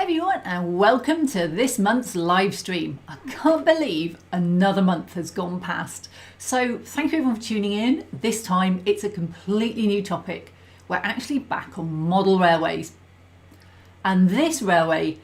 everyone, and welcome to this month's live stream. I can't believe another month has gone past. So thank you everyone for tuning in. This time it's a completely new topic. We're actually back on model railways. And this railway,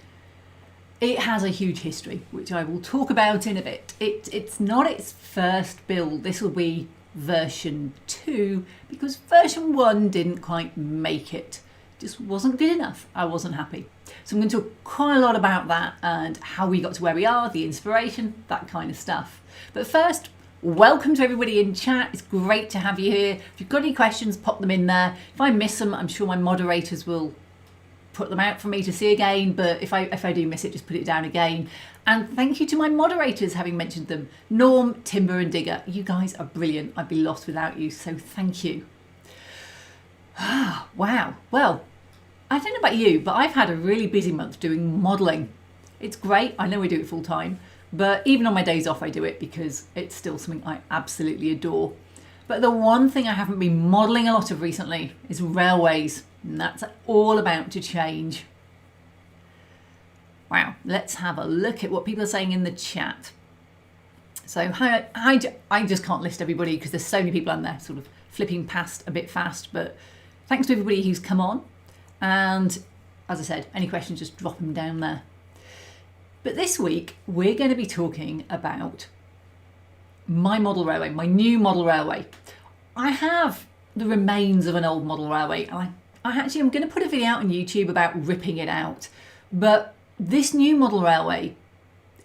it has a huge history, which I will talk about in a bit. It's not its first build. This will be version 2 because version 1 didn't quite make it. Just wasn't good enough. I wasn't happy. So I'm going to talk quite a lot about that and how we got to where we are, the inspiration, that kind of stuff. But first, welcome to everybody in chat. It's great to have you here. If you've got any questions, pop them in there. If I miss them, I'm sure my moderators will put them out for me to see again. But if I do miss it, just put it down again. And thank you to my moderators, having mentioned them. Norm, Timber and Digger. You guys are brilliant. I'd be lost without you. So thank you. Wow. Well, I don't know about you, but I've had a really busy month doing modelling. It's great. I know we do it full time, but even on my days off, I do it because it's still something I absolutely adore. But the one thing I haven't been modelling a lot of recently is railways, and that's all about to change. Wow. Let's have a look at what people are saying in the chat. So I just can't list everybody because there's so many people on there sort of flipping past a bit fast, but thanks to everybody who's come on. And as I said, any questions, just drop them down there. But this week, we're going to be talking about my model railway, my new model railway. I have the remains of an old model railway. And I actually am going to put a video out on YouTube about ripping it out. But this new model railway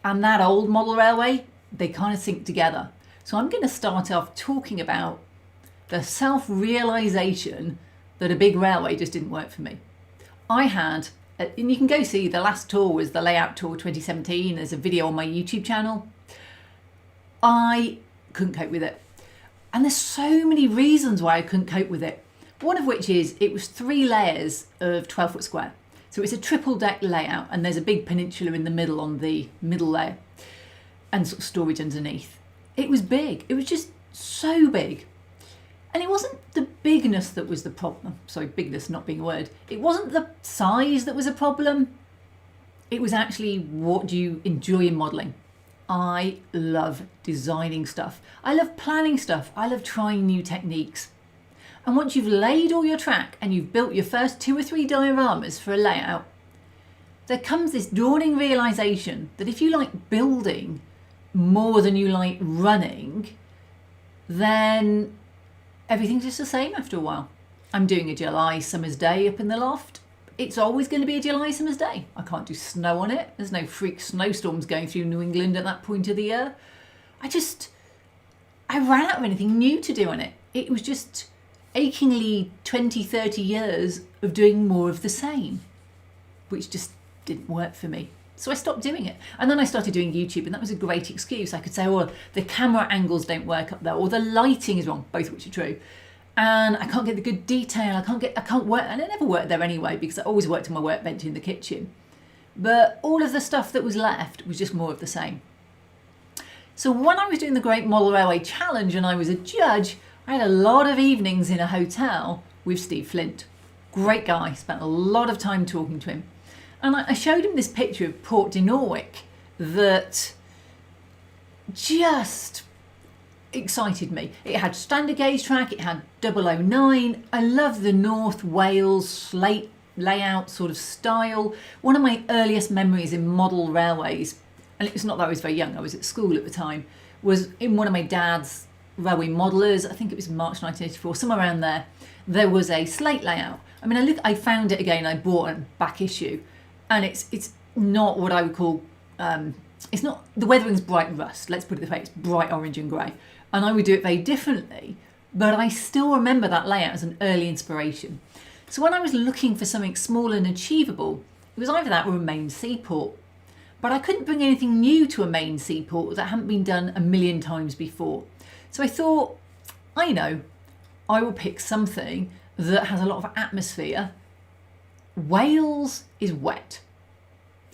and that old model railway, they kind of sync together. So I'm going to start off talking about the self-realisation that a big railway just didn't work for me. I had, and you can go see the last tour was the Layout Tour 2017. There's a video on my YouTube channel. I couldn't cope with it. And there's so many reasons why I couldn't cope with it. One of which is it was 3 layers of 12 foot square. So it's a triple deck layout and there's a big peninsula in the middle on the middle layer and sort of storage underneath. It was big. It was just so big. And it wasn't the bigness that was the problem. Sorry, bigness not being a word. It wasn't the size that was a problem. It was actually what do you enjoy in modelling. I love designing stuff. I love planning stuff. I love trying new techniques. And once you've laid all your track and you've built your first 2 or 3 dioramas for a layout, there comes this dawning realisation that if you like building more than you like running, then everything's just the same after a while. I'm doing a July summer's day up in the loft. It's always going to be a July summer's day. I can't do snow on it. There's no freak snowstorms going through New England at that point of the year. I ran out of anything new to do on it. It was just achingly 20, 30 years of doing more of the same, which just didn't work for me. So I stopped doing it. And then I started doing YouTube, and that was a great excuse. I could say, oh, the camera angles don't work up there, or the lighting is wrong, both of which are true. And I can't get the good detail. I can't work, and I never worked there anyway, because I always worked on my workbench in the kitchen. But all of the stuff that was left was just more of the same. So when I was doing the Great Model Railway Challenge and I was a judge, I had a lot of evenings in a hotel with Steve Flint. Great guy, spent a lot of time talking to him. And I showed him this picture of Port Dinorwic that just excited me. It had standard gauge track, it had 009. I love the North Wales slate layout sort of style. One of my earliest memories in model railways, and it's not that I was very young, I was at school at the time, was in one of my dad's railway modellers. I think it was March 1984, somewhere around there. There was a slate layout. I mean, I found it again, I bought a back issue. And it's not what I would call, it's not, the weathering's bright rust, let's put it this way, it's bright orange and grey. And I would do it very differently, but I still remember that layout as an early inspiration. So when I was looking for something small and achievable, it was either that or a main seaport. But I couldn't bring anything new to a main seaport that hadn't been done a million times before. So I thought, I will pick something that has a lot of atmosphere. Wales is wet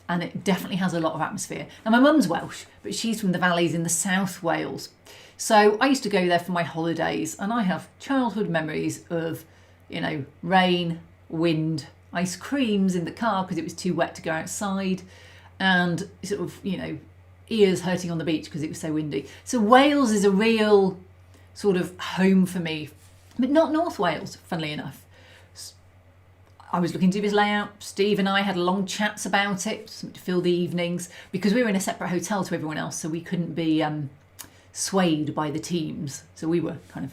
and it definitely has a lot of atmosphere. Now my mum's Welsh, but she's from the valleys in the South Wales. So I used to go there for my holidays and I have childhood memories of, rain, wind ice creams in the car because it was too wet to go outside, and sort of, ears hurting on the beach because it was so windy. So Wales is a real sort of home for me, but not North Wales, funnily enough. I was looking to do his layout. Steve and I had long chats about it, something to fill the evenings, because we were in a separate hotel to everyone else, so we couldn't be swayed by the teams. So we were kind of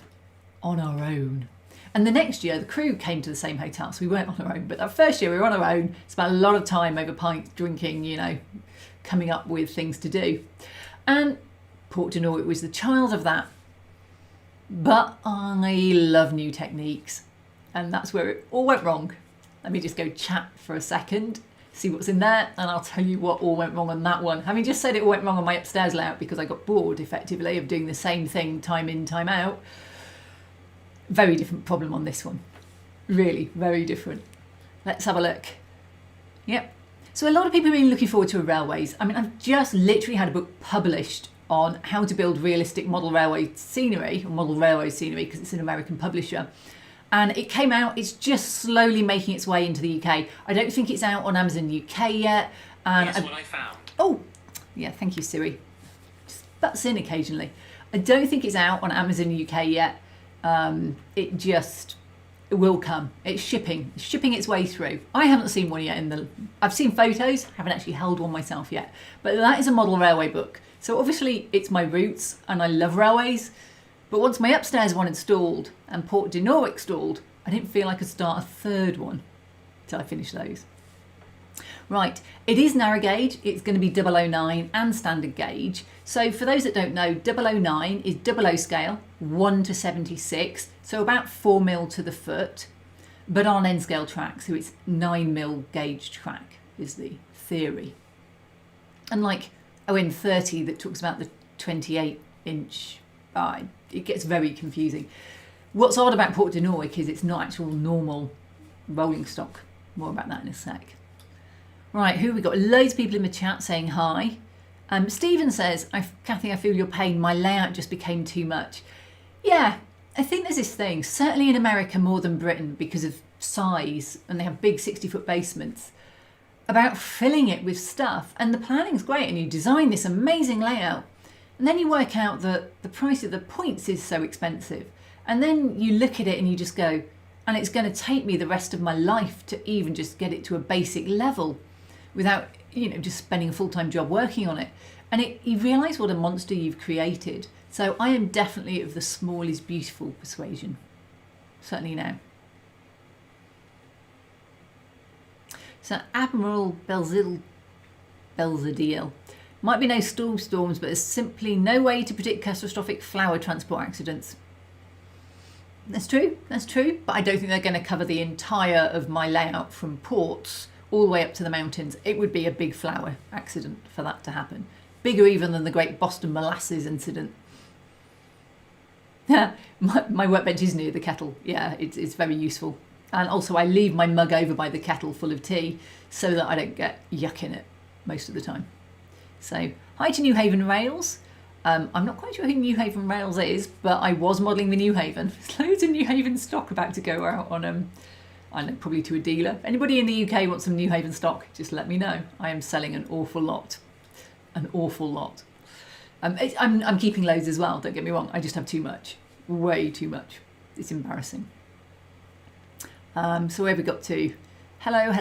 on our own. And the next year, the crew came to the same hotel, so we weren't on our own. But that first year, we were on our own. Spent a lot of time over pints, drinking, coming up with things to do. And Port Dinorwic was the child of that. But I love new techniques. And that's where it all went wrong. Let me just go chat for a second, see what's in there, and I'll tell you what all went wrong on that one. Having just said it all went wrong on my upstairs layout because I got bored, effectively, of doing the same thing time in, time out. Very different problem on this one. Really, very different. Let's have a look. Yep. So a lot of people have been looking forward to railways. I mean, I've just literally had a book published on how to build realistic model railway scenery, or model railway scenery, because it's an American publisher. And it came out, it's just slowly making its way into the UK. I don't think it's out on Amazon UK yet. And Here's what I found. Oh, yeah, thank you, Siri. Just butts in occasionally. I don't think it's out on Amazon UK yet. It will come. It's shipping its way through. I haven't seen one yet I've seen photos, haven't actually held one myself yet. But that is a model railway book. So obviously it's my roots and I love railways. But once my upstairs one installed and Port Dinorwic installed, I didn't feel I could start a third one till I finished those. Right, it is narrow gauge. It's going to be 009 and standard gauge. So for those that don't know, 009 is 00 scale, 1 to 76, so about 4mm to the foot, but on N scale track, so it's 9mm gauge track is the theory. Unlike ON30 that talks about the 28-inch, it gets very confusing. What's odd about Port Dinorwic is it's not actual normal rolling stock. More about that in a sec. Right, who have we got? Loads of people in the chat saying hi. Stephen says, Kathy, I feel your pain. My layout just became too much. Yeah, I think there's this thing, certainly in America more than Britain because of size, and they have big 60-foot basements, about filling it with stuff. And the planning's great, and you design this amazing layout. And then you work out that the price of the points is so expensive. And then you look at it and you just go, and it's going to take me the rest of my life to even just get it to a basic level without, just spending a full-time job working on it. And you realise what a monster you've created. So I am definitely of the small is beautiful persuasion. Certainly now. So Admiral Belzadil. Might be no storms, but there's simply no way to predict catastrophic flower transport accidents. That's true, but I don't think they're going to cover the entire of my layout from ports all the way up to the mountains. It would be a big flower accident for that to happen. Bigger even than the Great Boston Molasses incident. my workbench is near the kettle. Yeah, it's very useful. And also I leave my mug over by the kettle full of tea so that I don't get yuck in it most of the time. So, hi to New Haven Rails. I'm not quite sure who New Haven Rails is, but I was modelling the New Haven. There's loads of New Haven stock about to go out on, I don't know, probably to a dealer. If anybody in the UK wants some New Haven stock, just let me know. I am selling an awful lot. An awful lot. I'm keeping loads as well, don't get me wrong. I just have too much. Way too much. It's embarrassing. So where have we got to? Hello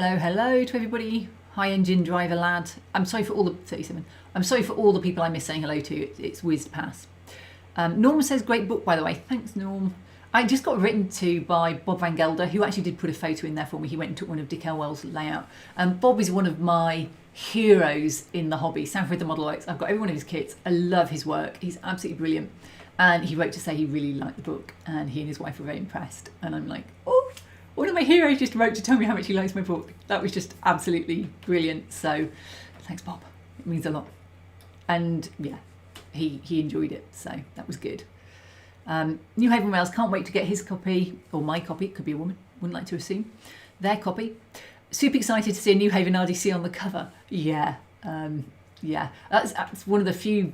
to everybody. Hi engine driver lad. I'm sorry for all the 37. I'm sorry for all the people I miss saying hello to. It's whizzed past. Norm says great book by the way. Thanks Norm. I just got written to by Bob Van Gelder, who actually did put a photo in there for me. He went and took one of Dick Elwell's layout. Bob is one of my heroes in the hobby. Sanford the Model Works. I've got every one of his kits. I love his work. He's absolutely brilliant. And he wrote to say he really liked the book and he and his wife were very impressed. And I'm like, oh, one of my heroes just wrote to tell me how much he likes my book. That was just absolutely brilliant. So thanks, Bob. It means a lot. And yeah, he enjoyed it. So that was good. New Haven Rails, can't wait to get his copy, or my copy, could be a woman, wouldn't like to assume, their copy. Super excited to see a New Haven RDC on the cover. Yeah, that's one of the few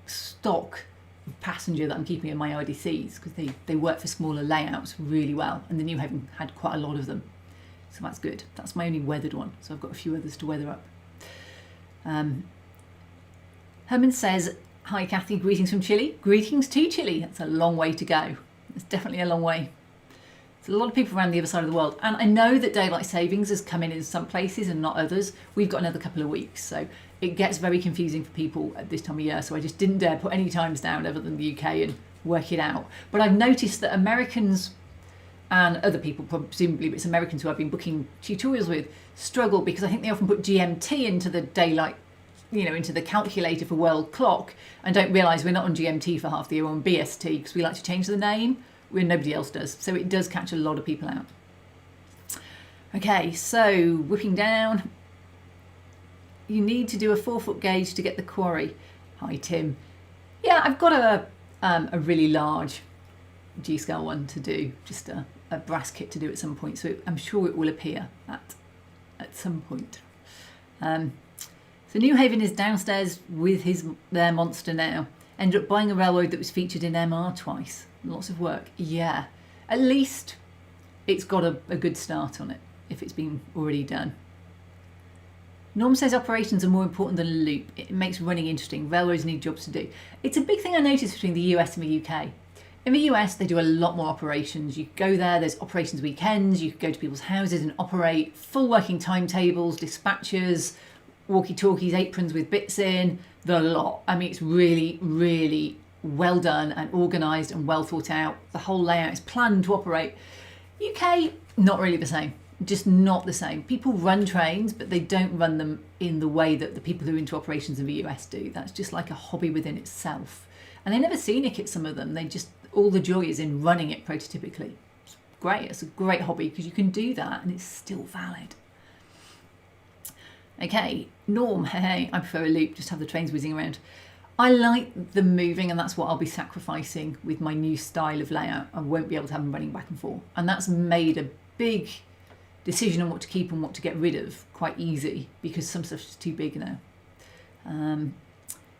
stock passenger that I'm keeping in my RDCs because they work for smaller layouts really well, and the New Haven had quite a lot of them. So that's good. That's my only weathered one. So I've got a few others to weather up. Herman says, hi Kathy, greetings from Chile. Greetings to Chile. That's a long way to go. It's definitely a long way. There's a lot of people around the other side of the world. And I know that daylight savings has come in some places and not others. We've got another couple of weeks. So it gets very confusing for people at this time of year. So I just didn't dare put any times down other than the UK and work it out. But I've noticed that Americans and other people, presumably it's Americans who I've been booking tutorials with, struggle because I think they often put GMT into the daylight, into the calculator for world clock and don't realise we're not on GMT for half the year, we're on BST because we like to change the name when nobody else does. So it does catch a lot of people out. Okay, so whipping down. You need to do a 4-foot gauge to get the quarry. Hi Tim. Yeah, I've got a really large G-scale one to do, just a brass kit to do at some point, so I'm sure it will appear at some point. So New Haven is downstairs with their monster now. Ended up buying a railroad that was featured in MR twice. Lots of work. Yeah, at least it's got a good start on it if it's been already done. Norm says operations are more important than a loop. It makes running interesting. Railroads need jobs to do. It's a big thing I noticed between the US and the UK. In the US, they do a lot more operations. You go there, there's operations weekends, you go to people's houses and operate, full working timetables, dispatchers, walkie-talkies, aprons with bits in, the lot. I mean, it's really, really well done and organised and well thought out. The whole layout is planned to operate. UK, not really the same. Just not the same. People run trains, but they don't run them in the way that the people who are into operations in the US do. That's just like a hobby within itself. And they never scenic it, some of them. They just, all the joy is in running it prototypically. It's great. It's a great hobby because you can do that and it's still valid. Okay, Norm, hey, I prefer a loop, just have the trains whizzing around. I like them moving and that's what I'll be sacrificing with my new style of layout. I won't be able to have them running back and forth. And that's made a big decision on what to keep and what to get rid of quite easy because some stuff's just too big now.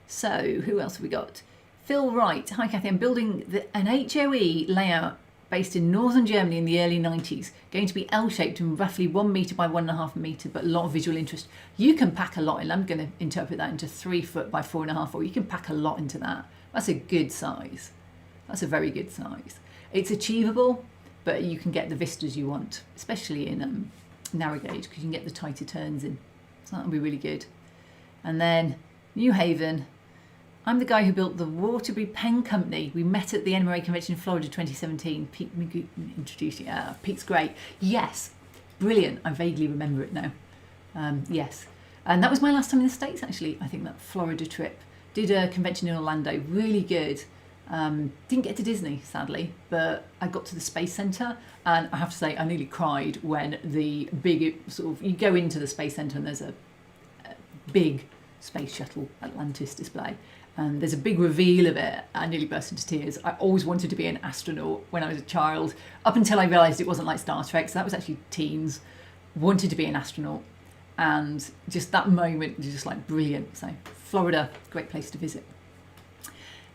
So who else have we got? Phil Wright. Hi Kathy, I'm building an HOE layout based in northern Germany in the early 90s, going to be L-shaped and roughly 1 metre by 1.5 metre, but a lot of visual interest. You can pack a lot in. I'm going to interpret that into 3 foot by 4.5, or you can pack a lot into that. That's a good size. That's a very good size. It's achievable, but you can get the vistas you want, especially in narrow gauge, because you can get the tighter turns in. So that'll be really good. And then New Haven. I'm the guy who built the Waterbury Pen Company. We met at the NMRA convention in Florida 2017. Pete introduced it. Pete's great. Yes, brilliant. I vaguely remember it now. Yes. And that was my last time in the States, actually. I think that Florida trip. Did a convention in Orlando. Really good. Didn't get to Disney, sadly, but I got to the Space Center. And I have to say, I nearly cried when the big, you go into the Space Center and there's a big Space Shuttle Atlantis display. And there's a big reveal of it. I nearly burst into tears. I always wanted to be an astronaut when I was a child, up until I realised it wasn't like Star Trek. So that was actually teens. Wanted to be an astronaut. And just that moment was just like brilliant. So Florida, great place to visit.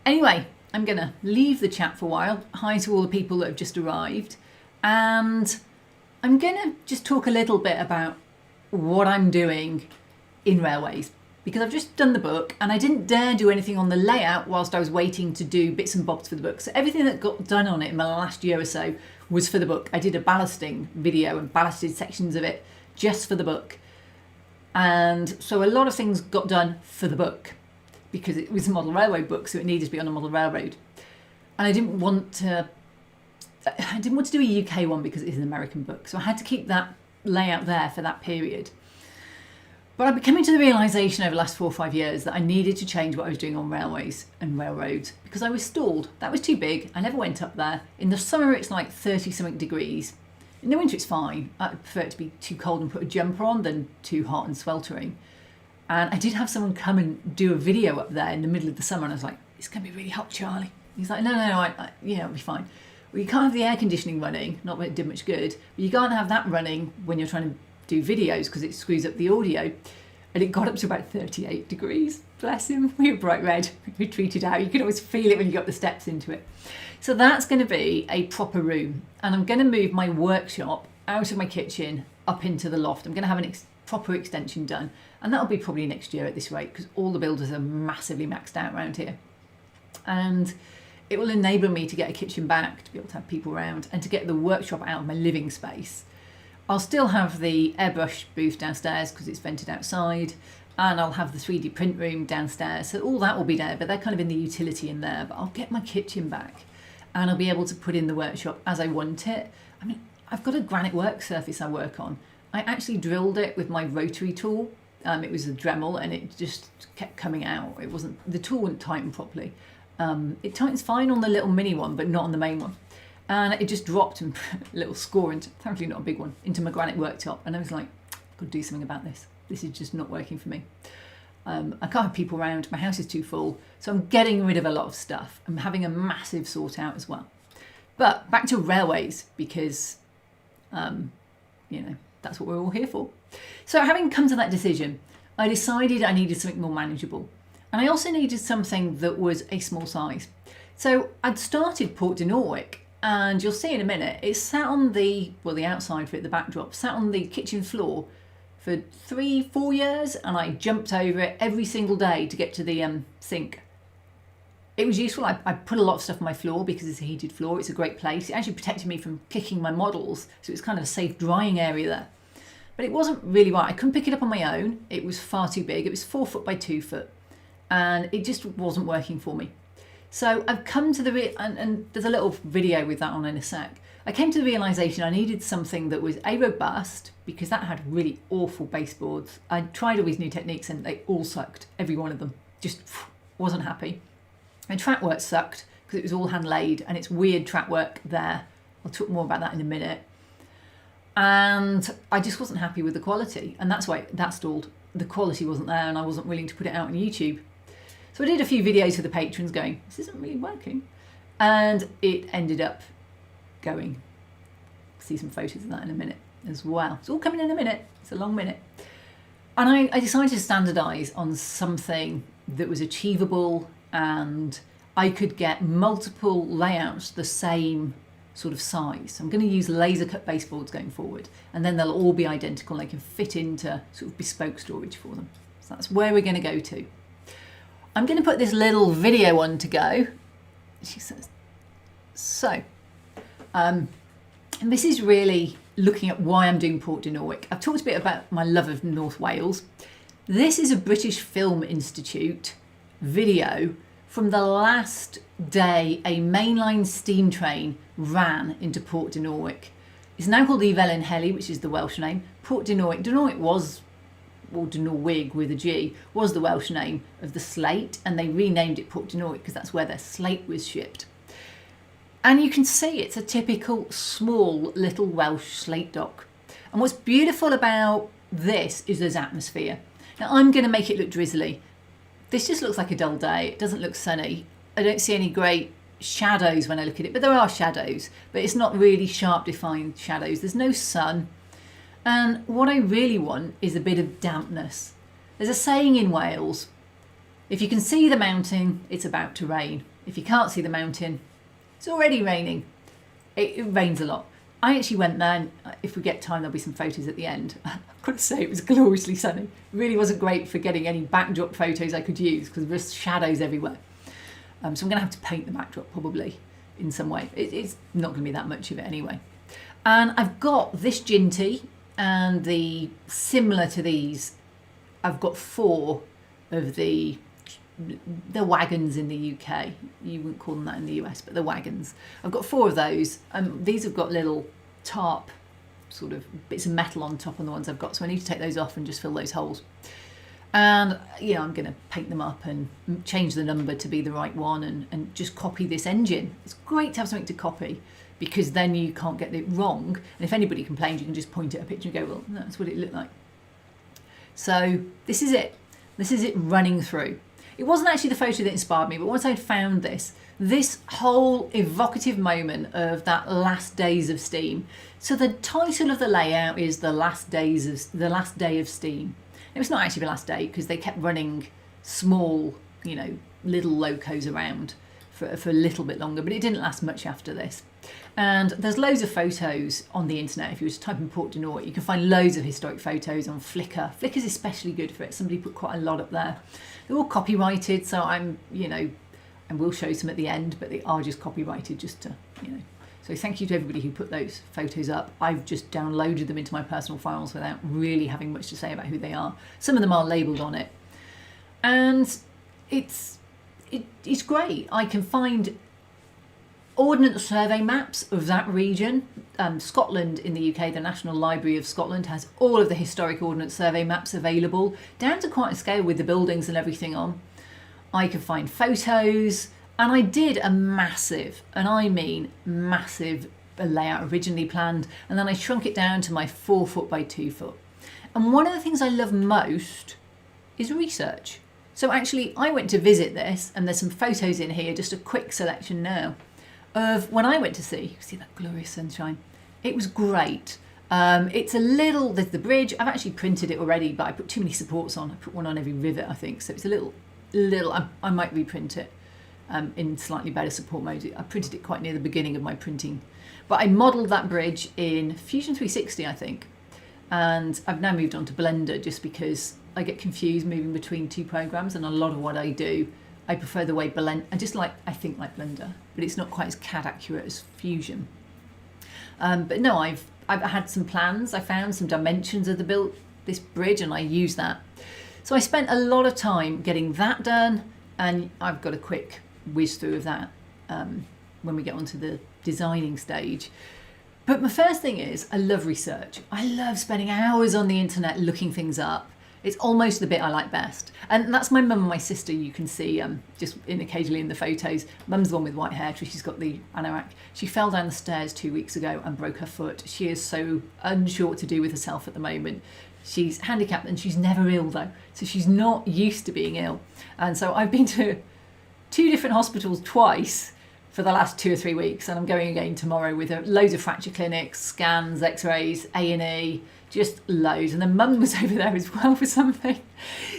Anyway, I'm going to leave the chat for a while. Hi to all the people that have just arrived. And I'm going to just talk a little bit about what I'm doing in railways. Because I've just done the book and I didn't dare do anything on the layout whilst I was waiting to do bits and bobs for the book. So everything that got done on it in the last year or so was for the book. I did a ballasting video and ballasted sections of it just for the book. And so a lot of things got done for the book because it was a model railroad book, so it needed to be on a model railroad. And I didn't want to do a UK one because it is an American book. So I had to keep that layout there for that period. But I've been coming to the realisation over the last 4 or 5 years that I needed to change what I was doing on railways and railroads because I was stalled. That was too big. I never went up there. In the summer, it's like 30-something degrees. In the winter, it's fine. I prefer it to be too cold and put a jumper on than too hot and sweltering. And I did have someone come and do a video up there in the middle of the summer, and I was like, it's going to be really hot, Charlie. He's like, no, it'll be fine. Well, you can't have the air conditioning running, not that it did much good, but you can't have that running when you're trying to do videos because it screws up the audio. And it got up to about 38 degrees. Bless him. We were bright red. We tweeted out. You could always feel it when you got the steps into it. So that's going to be a proper room. And I'm going to move my workshop out of my kitchen up into the loft. I'm going to have a proper extension done, and that'll be probably next year at this rate, because all the builders are massively maxed out around here. And it will enable me to get a kitchen back, to be able to have people around, and to get the workshop out of my living space. I'll still have the airbrush booth downstairs because it's vented outside, and I'll have the 3D print room downstairs, so all that will be there, but they're kind of in the utility in there. But I'll get my kitchen back, and I'll be able to put in the workshop as I want it. I mean, I've got a granite work surface I work on. I actually drilled it with my rotary tool. It was a Dremel, and it just kept coming out. The tool wouldn't tighten properly. It tightens fine on the little mini one, but not on the main one. And it just dropped a little score, into, thankfully not a big one, into my granite worktop. And I was like, I've got to do something about this. This is just not working for me. I can't have people around. My house is too full. So I'm getting rid of a lot of stuff. I'm having a massive sort out as well. But back to railways, because, that's what we're all here for. So having come to that decision, I decided I needed something more manageable. And I also needed something that was a small size. So I'd started Port Dinorwic, and you'll see in a minute, it sat on the outside for it, the backdrop, sat on the kitchen floor for 3-4 years, and I jumped over it every single day to get to the sink. It was useful. I put a lot of stuff on my floor because it's a heated floor. It's a great place. It actually protected me from kicking my models, so it's kind of a safe drying area there. But it wasn't really right. I couldn't pick it up on my own. It was far too big. It was 4 foot by 2 foot, and it just wasn't working for me. So I've come to and there's a little video with that on in a sec. I came to the realisation I needed something that was robust, because that had really awful baseboards. I tried all these new techniques and they all sucked, every one of them. Just wasn't happy. And track work sucked because it was all hand laid, and it's weird track work there. I'll talk more about that in a minute. And I just wasn't happy with the quality, and that's why that stalled. The quality wasn't there, and I wasn't willing to put it out on YouTube. So I did a few videos for the patrons going, this isn't really working. And it ended up going. See some photos of that in a minute as well. It's all coming in a minute. It's a long minute. And I decided to standardise on something that was achievable, and I could get multiple layouts the same sort of size. I'm going to use laser cut baseboards going forward, and then they'll all be identical. They can fit into sort of bespoke storage for them. So that's where we're going to go to. I'm going to put this little video on to go. She says, so, and this is really looking at why I'm doing Port Dinorwic. I've talked a bit about my love of North Wales. This is a British Film Institute video from the last day a mainline steam train ran into Port Dinorwic. It's now called Evelyn Helly, which is the Welsh name. Port Dinorwic. Dinorwic was, or Dinorwig with a G, was the Welsh name of the slate, and they renamed it Port Dinorwic because that's where their slate was shipped. And you can see it's a typical small little Welsh slate dock. And what's beautiful about this is there's atmosphere. Now I'm going to make it look drizzly. This just looks like a dull day. It doesn't look sunny. I don't see any great shadows when I look at it, but there are shadows, but it's not really sharp defined shadows. There's no sun. And what I really want is a bit of dampness. There's a saying in Wales, if you can see the mountain, it's about to rain. If you can't see the mountain, it's already raining. It rains a lot. I actually went there, and if we get time, there'll be some photos at the end. I've got to say, it was gloriously sunny. It really wasn't great for getting any backdrop photos I could use because there's shadows everywhere. So I'm going to have to paint the backdrop probably in some way. It's not going to be that much of it anyway. And I've got this ginty, and similar to these, I've got 4 of the wagons in the UK. You wouldn't call them that in the US, but the wagons. I've got 4 of those. These have got little tarp sort of bits of metal on top on the ones I've got, so I need to take those off and just fill those holes. And I'm going to paint them up and change the number to be the right one, and just copy this engine. It's great to have something to copy because then you can't get it wrong, and if anybody complains you can just point at a picture and go, well, that's what it looked like. So this is it running through. It wasn't actually the photo that inspired me, but once I'd found this whole evocative moment of that last days of steam. So the title of the layout is the last day of steam. It was not actually the last day because they kept running small, little locos around for a little bit longer, but it didn't last much after this. And there's loads of photos on the internet. If you were to type in Port Dinorwic, you can find loads of historic photos on Flickr. Flickr's especially good for it. Somebody put quite a lot up there. They're all copyrighted, so I will show some at the end, but they are just copyrighted just to, So thank you to everybody who put those photos up. I've just downloaded them into my personal files without really having much to say about who they are. Some of them are labelled on it. And it's great. I can find ordnance survey maps of that region. Scotland in the UK, the National Library of Scotland has all of the historic ordnance survey maps available, down to quite a scale with the buildings and everything on. I can find photos, and I did a massive, and I mean massive, layout originally planned, and then I shrunk it down to my 4 foot by 2 foot. And one of the things I love most is research. So actually I went to visit this, and there's some photos in here, just a quick selection now, of when I went to see that glorious sunshine. It was great. It's there's the bridge. I've actually printed it already, but I put too many supports on. I put one on every rivet, I think. So it's a little, I might reprint it in slightly better support mode. I printed it quite near the beginning of my printing. But I modelled that bridge in Fusion 360, I think. And I've now moved on to Blender just because I get confused moving between 2 programs, and a lot of what I do, I prefer the way Blender, I think like Blender, but it's not quite as CAD accurate as Fusion. But no, I've had some plans. I found some dimensions of this bridge, and I use that. So I spent a lot of time getting that done, and I've got a quick whiz through of that when we get onto the designing stage. But my first thing is, I love research. I love spending hours on the internet looking things up. It's almost the bit I like best. And that's my mum and my sister, you can see just occasionally in the photos. Mum's the one with white hair, Trishy's got the anorak. She fell down the stairs 2 weeks ago and broke her foot. She is so unsure what to do with herself at the moment. She's handicapped, and she's never ill though. So she's not used to being ill. And so I've been to 2 different hospitals twice for the last 2 or 3 weeks, and I'm going again tomorrow with loads of fracture clinics, scans, x-rays, A&E, just loads. And then Mum was over there as well for something.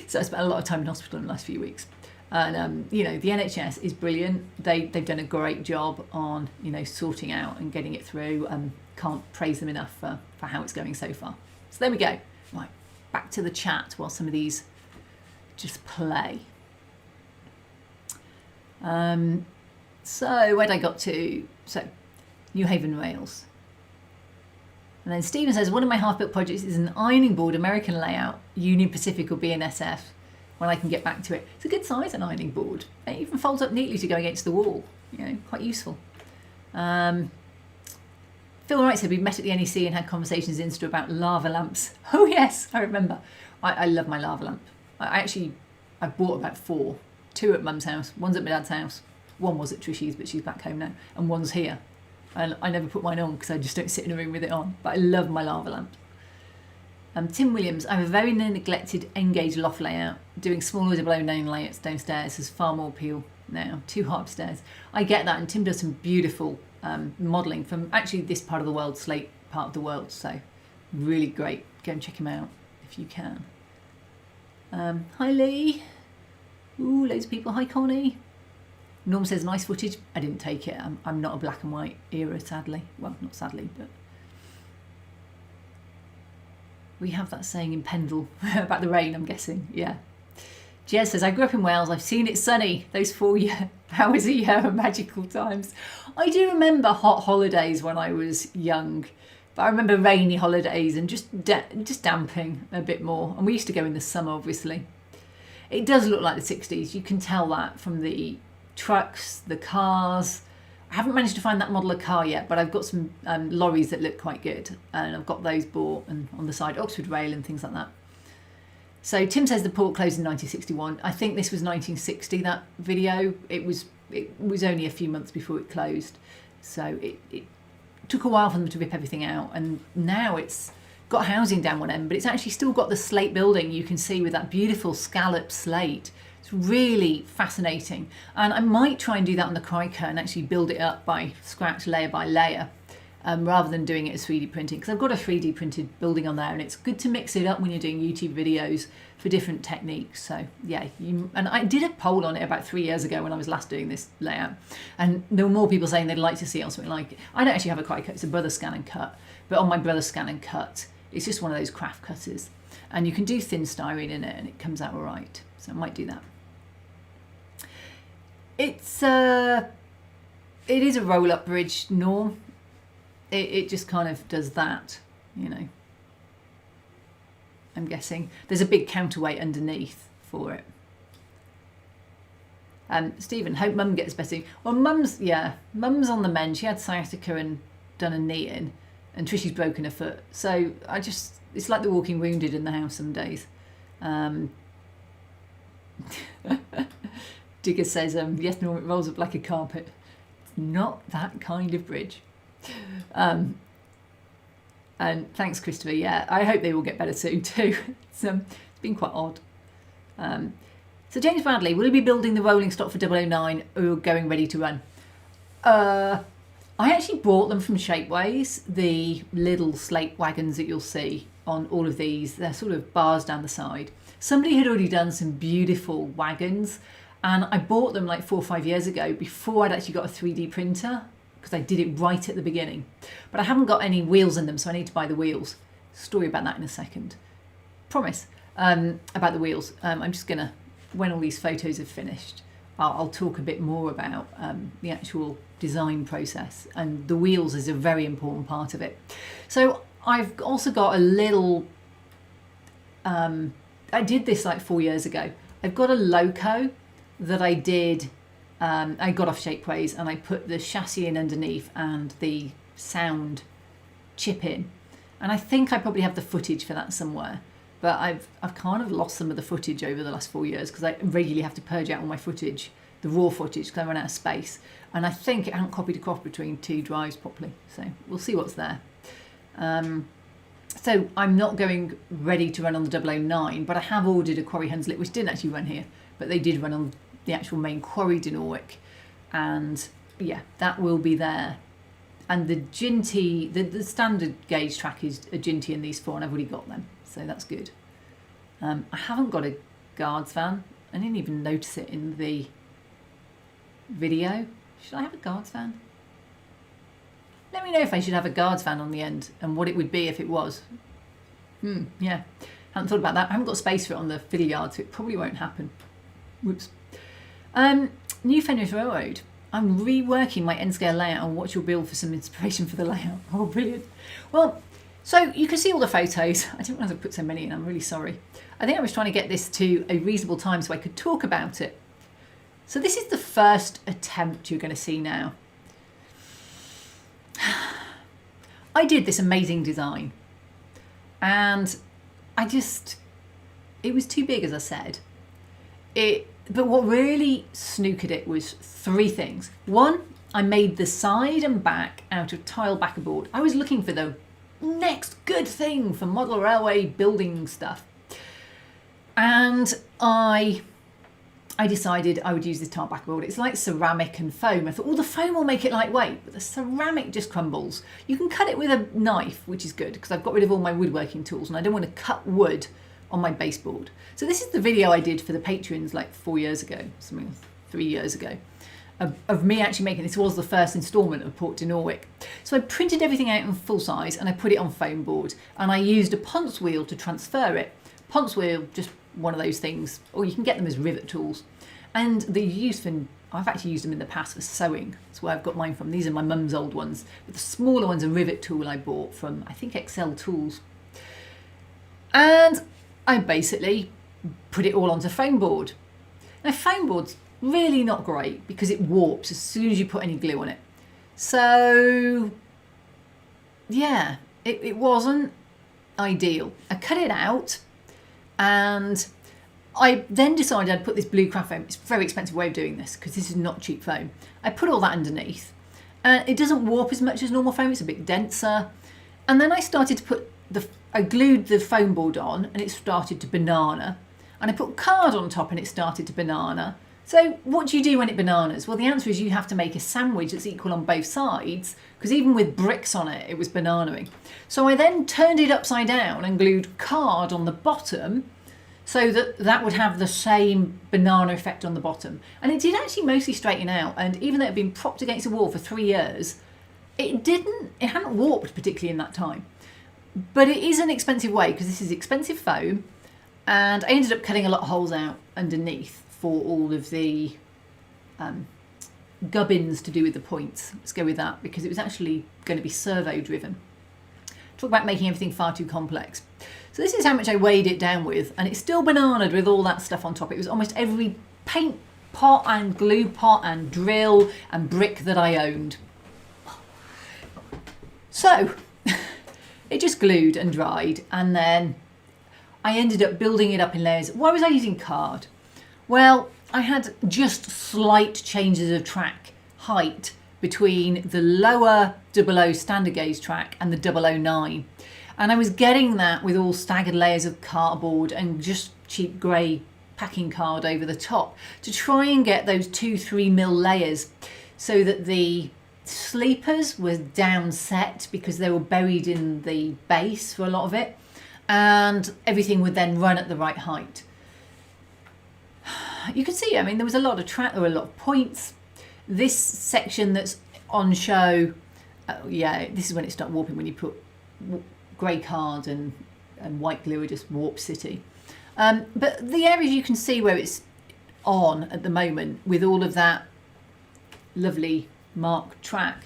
So I spent a lot of time in hospital in the last few weeks. And, the NHS is brilliant. They've done a great job on, sorting out and getting it through. Can't praise them enough for how it's going so far. So there we go. Right, back to the chat while some of these just play. So where'd I got to? So, New Haven, Wales. And then Stephen says, one of my half-built projects is an ironing board American layout, Union Pacific or BNSF, when I can get back to it. It's a good size, an ironing board. It even folds up neatly to go against the wall. Quite useful. Phil Wright said, we met at the NEC and had conversations in Insta about lava lamps. Oh yes, I remember. I love my lava lamp. I bought about 4. 2 at Mum's house, one's at my dad's house. One was at Trishy's, but she's back home now. And one's here. And I never put mine on because I just don't sit in a room with it on. But I love my lava lamp. Tim Williams, I have a very neglected N-gauge loft layout. Doing smaller below-known layouts downstairs has far more appeal now. Too hard upstairs. I get that, and Tim does some beautiful modelling from actually this part of the world, Slate part of the world. So really great. Go and check him out if you can. Hi Lee. Ooh, loads of people. Hi Connie. Norm says, nice footage. I didn't take it. I'm not a black and white era, sadly. Well, not sadly, but we have that saying in Pendle about the rain, I'm guessing. Yeah. Jez says, I grew up in Wales. I've seen it sunny. Those 4 hours a year are magical times. I do remember hot holidays when I was young, but I remember rainy holidays and just damping a bit more. And we used to go in the summer, obviously. It does look like the 60s. You can tell that from the trucks, the cars. I haven't managed to find that model of car yet, but I've got some lorries that look quite good, and I've got those bought, and on the side Oxford Rail and things like that. So Tim says the port closed in 1961. I think this was 1960, that video. It was only a few months before it closed, so it took a while for them to rip everything out, and now it's got housing down one end, but it's actually still got the slate building you can see with that beautiful scallop slate. It's really fascinating, and I might try and do that on the Kryker and actually build it up by scratch, layer by layer, rather than doing it as 3D printing, because I've got a 3D printed building on there, and it's good to mix it up when you're doing YouTube videos for different techniques. So yeah, and I did a poll on it about 3 years ago when I was last doing this layout, and there were more people saying they'd like to see it on something like it. I don't actually have a quite cut, it's a Brother Scan and Cut, but on my Brother Scan and Cut, it's just one of those craft cutters, and you can do thin styrene in it and it comes out all right. So I might do that. It is a roll-up bridge, Norm. It just kind of does that, you know. I'm guessing there's a big counterweight underneath for it. Stephen, hope Mum gets better. Well, Mum's on the mend. She had sciatica and done a knee in, and Trishy's broken her foot. So it's like the walking wounded in the house some days. Digger says, yes, Norm, it rolls up like a carpet. It's not that kind of bridge. And thanks, Christopher. Yeah, I hope they will get better soon too. It's been quite odd. So James Bradley, will you be building the rolling stock for 009 or going ready to run? I actually bought them from Shapeways, the little slate wagons that you'll see on all of these. They're sort of bars down the side. Somebody had already done some beautiful wagons, and I bought them like 4 or 5 years ago before I'd actually got a 3D printer, because I did it right at the beginning. But I haven't got any wheels in them, so I need to buy the wheels. Story about that in a second. Promise. About the wheels. I'm just going to, when all these photos are finished, I'll talk a bit more about the actual design process. And the wheels is a very important part of it. So I've also got a little... I did this like 4 years ago. I've got a loco that I did... I got off Shapeways, and I put the chassis in underneath and the sound chip in, and I think I probably have the footage for that somewhere, but I've kind of lost some of the footage over the last 4 years because I regularly have to purge out all my footage, the raw footage, because I run out of space, and I think it hadn't copied across between 2 drives properly, so we'll see what's there. So I'm not going ready to run on the 009, but I have ordered a Quarry Hunslet, which didn't actually run here, but they did run on the actual main Port Dinorwic, and yeah, that will be there. And the Ginty, the standard gauge track is a Ginty in these 4, and I've already got them, so that's good. I haven't got a guards van. I didn't even notice it in the video. Should I have a guards van? Let me know if I should have a guards van on the end and what it would be if it was. Yeah, haven't thought about that. I haven't got space for it on the fiddle yard, so it probably won't happen. Whoops. New Fenris Railroad. I'm reworking my N-scale layout and watch your build for some inspiration for the layout. Oh, brilliant. Well, so you can see all the photos. I didn't want to put so many in, I'm really sorry. I think I was trying to get this to a reasonable time so I could talk about it. So this is the first attempt you're going to see now. I did this amazing design, and it was too big, as I said. But what really snookered it was 3 things. 1, I made the side and back out of tile backerboard. I was looking for the next good thing for model railway building stuff. And I decided I would use this tile backerboard. It's like ceramic and foam. I thought, well, the foam will make it lightweight, but the ceramic just crumbles. You can cut it with a knife, which is good, because I've got rid of all my woodworking tools and I don't want to cut wood on my baseboard. So this is the video I did for the patrons like 4 years ago, something 3 years ago, of me actually making, this was the first instalment of Port Dinorwic. So I printed everything out in full size and I put it on foam board, and I used a Ponce wheel to transfer it. Ponce wheel, just one of those things, or you can get them as rivet tools. And they're used for, I've actually used them in the past for sewing. That's where I've got mine from. These are my mum's old ones. But the smaller one's a rivet tool I bought from, I think, Excel Tools. And I basically put it all onto foam board. Now, foam board's really not great because it warps as soon as you put any glue on it. So, yeah, it wasn't ideal. I cut it out, and I then decided I'd put this blue craft foam. It's a very expensive way of doing this because this is not cheap foam. I put all that underneath, and it doesn't warp as much as normal foam. It's a bit denser. And then I started to put I glued the foam board on, and it started to banana. And I put card on top, and it started to banana. So what do you do when it bananas? Well, the answer is you have to make a sandwich that's equal on both sides, because even with bricks on it, it was bananaing. So I then turned it upside down and glued card on the bottom so that that would have the same banana effect on the bottom. And it did actually mostly straighten out. And even though it had been propped against a wall for 3 years, it hadn't warped particularly in that time. But it is an expensive way, because this is expensive foam. And I ended up cutting a lot of holes out underneath for all of the gubbins to do with the points. Let's go with that, because it was actually going to be servo driven. Talk about making everything far too complex. So this is how much I weighed it down with, and it's still bananaed with all that stuff on top. It was almost every paint pot and glue pot and drill and brick that I owned. So it just glued and dried, and then I ended up building it up in layers. Why was I using card? Well, I had just slight changes of track height between the lower 00 standard gauge track and the 009. And I was getting that with all staggered layers of cardboard and just cheap grey packing card over the top to try and get those 2-3 mil layers so that the sleepers were down set because they were buried in the base for a lot of it, and everything would then run at the right height. You can see, I mean, there was a lot of track, there were a lot of points. This section that's on show, yeah, this is when it started warping, when you put grey card and white glue, it just warp city. But the areas you can see where it's on at the moment with all of that lovely marked track,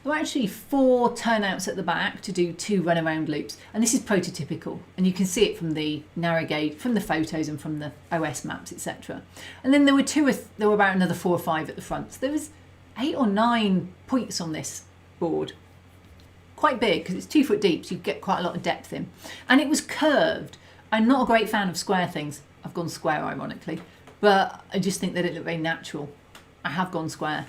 there were actually 4 turnouts at the back to do 2 runaround loops, and this is prototypical, and you can see it from the narrow gauge, from the photos and from the OS maps, etc. And then there were about another 4 or 5 at the front. So there was 8 or 9 points on this board. Quite big, because it's 2 foot deep, so you get quite a lot of depth in. And it was curved. I'm not a great fan of square things. I've gone square, ironically, but I just think that it looked very natural. I have gone square.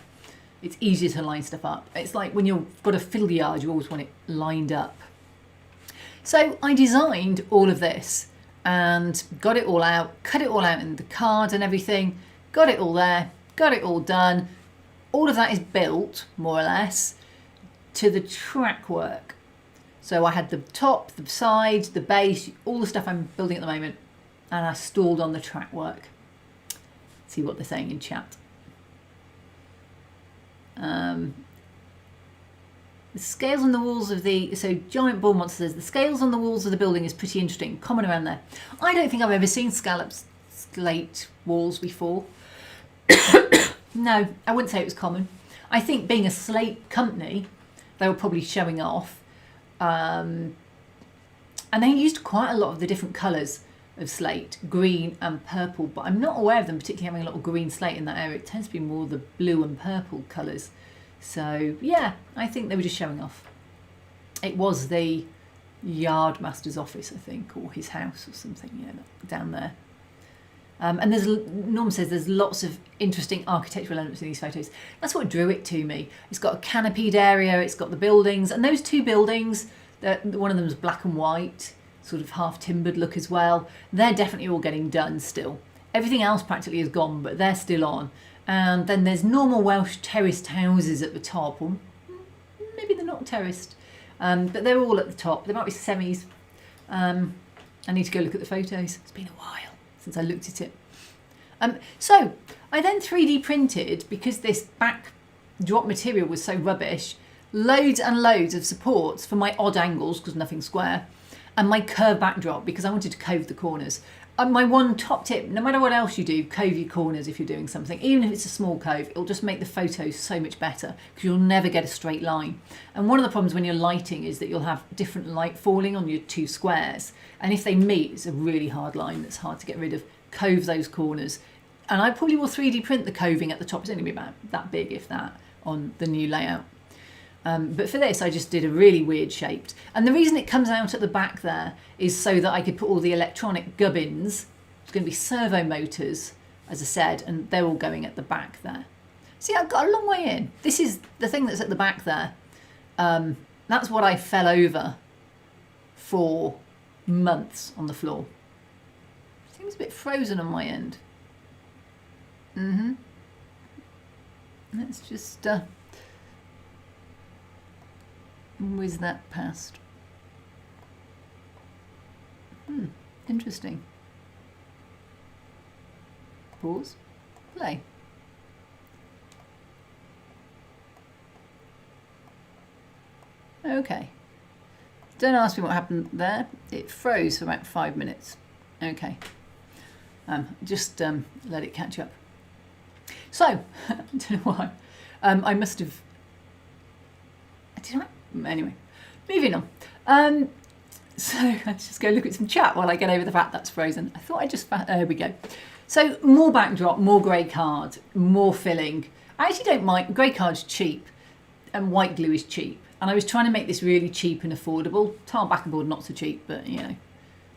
It's easier to line stuff up. It's like when you've got a fiddle yard, you always want it lined up. So I designed all of this and got it all out, cut it all out in the card and everything, got it all there, got it all done. All of that is built, more or less, to the track work. So I had the top, the sides, the base, all the stuff I'm building at the moment, and I stalled on the track work. See what they're saying in chat. The scales on the walls of so Giant Ball Monster says, the scales on the walls of the building is pretty interesting, common around there. I don't think I've ever seen scalloped slate walls before. No, I wouldn't say it was common. I think being a slate company, they were probably showing off. And they used quite a lot of the different colours of slate, green and purple, but I'm not aware of them particularly having a lot of green slate in that area. It tends to be more the blue and purple colours. So yeah, I think they were just showing off. It was the yardmaster's office, I think, or his house or something, you know, down there. And Norm says there's lots of interesting architectural elements in these photos. That's what drew it to me. It's got a canopied area, it's got the buildings, and those 2 buildings, one of them is black and white, sort of half timbered look as well. They're definitely all getting done still. Everything else practically is gone, but they're still on. And then there's normal Welsh terraced houses at the top, or maybe they're not terraced, but they're all at the top. There might be semis. I need to go look at the photos. It's been a while since I looked at it. So I then 3D printed, because this backdrop material was so rubbish, loads and loads of supports for my odd angles, because nothing's square, and my curved backdrop, because I wanted to cove the corners. My one top tip, no matter what else you do, cove your corners if you're doing something. Even if it's a small cove, it'll just make the photos so much better, because you'll never get a straight line. And one of the problems when you're lighting is that you'll have different light falling on your 2 squares. And if they meet, it's a really hard line that's hard to get rid of. Cove those corners. And I probably will 3D print the coving at the top. It's only about that big, if that, on the new layout. But for this, I just did a really weird shaped. And the reason it comes out at the back there is so that I could put all the electronic gubbins. It's going to be servo motors, as I said, and they're all going at the back there. See, I've got a long way in. This is the thing that's at the back there. That's what I fell over for months on the floor. Seems a bit frozen on my end. Let's just whiz that past. Interesting. Pause. Play. Okay. Don't ask me what happened there. It froze for about 5 minutes. Okay. Just let it catch up. So, I don't know why. I must have... Anyway, moving on. So, let's just go look at some chat while I get over the fact that's frozen. I thought I just... There we go. So, more backdrop, more grey card, more filling. I actually don't mind. Grey card's cheap and white glue is cheap. And I was trying to make this really cheap and affordable. Tile backing board, not so cheap, but, you know,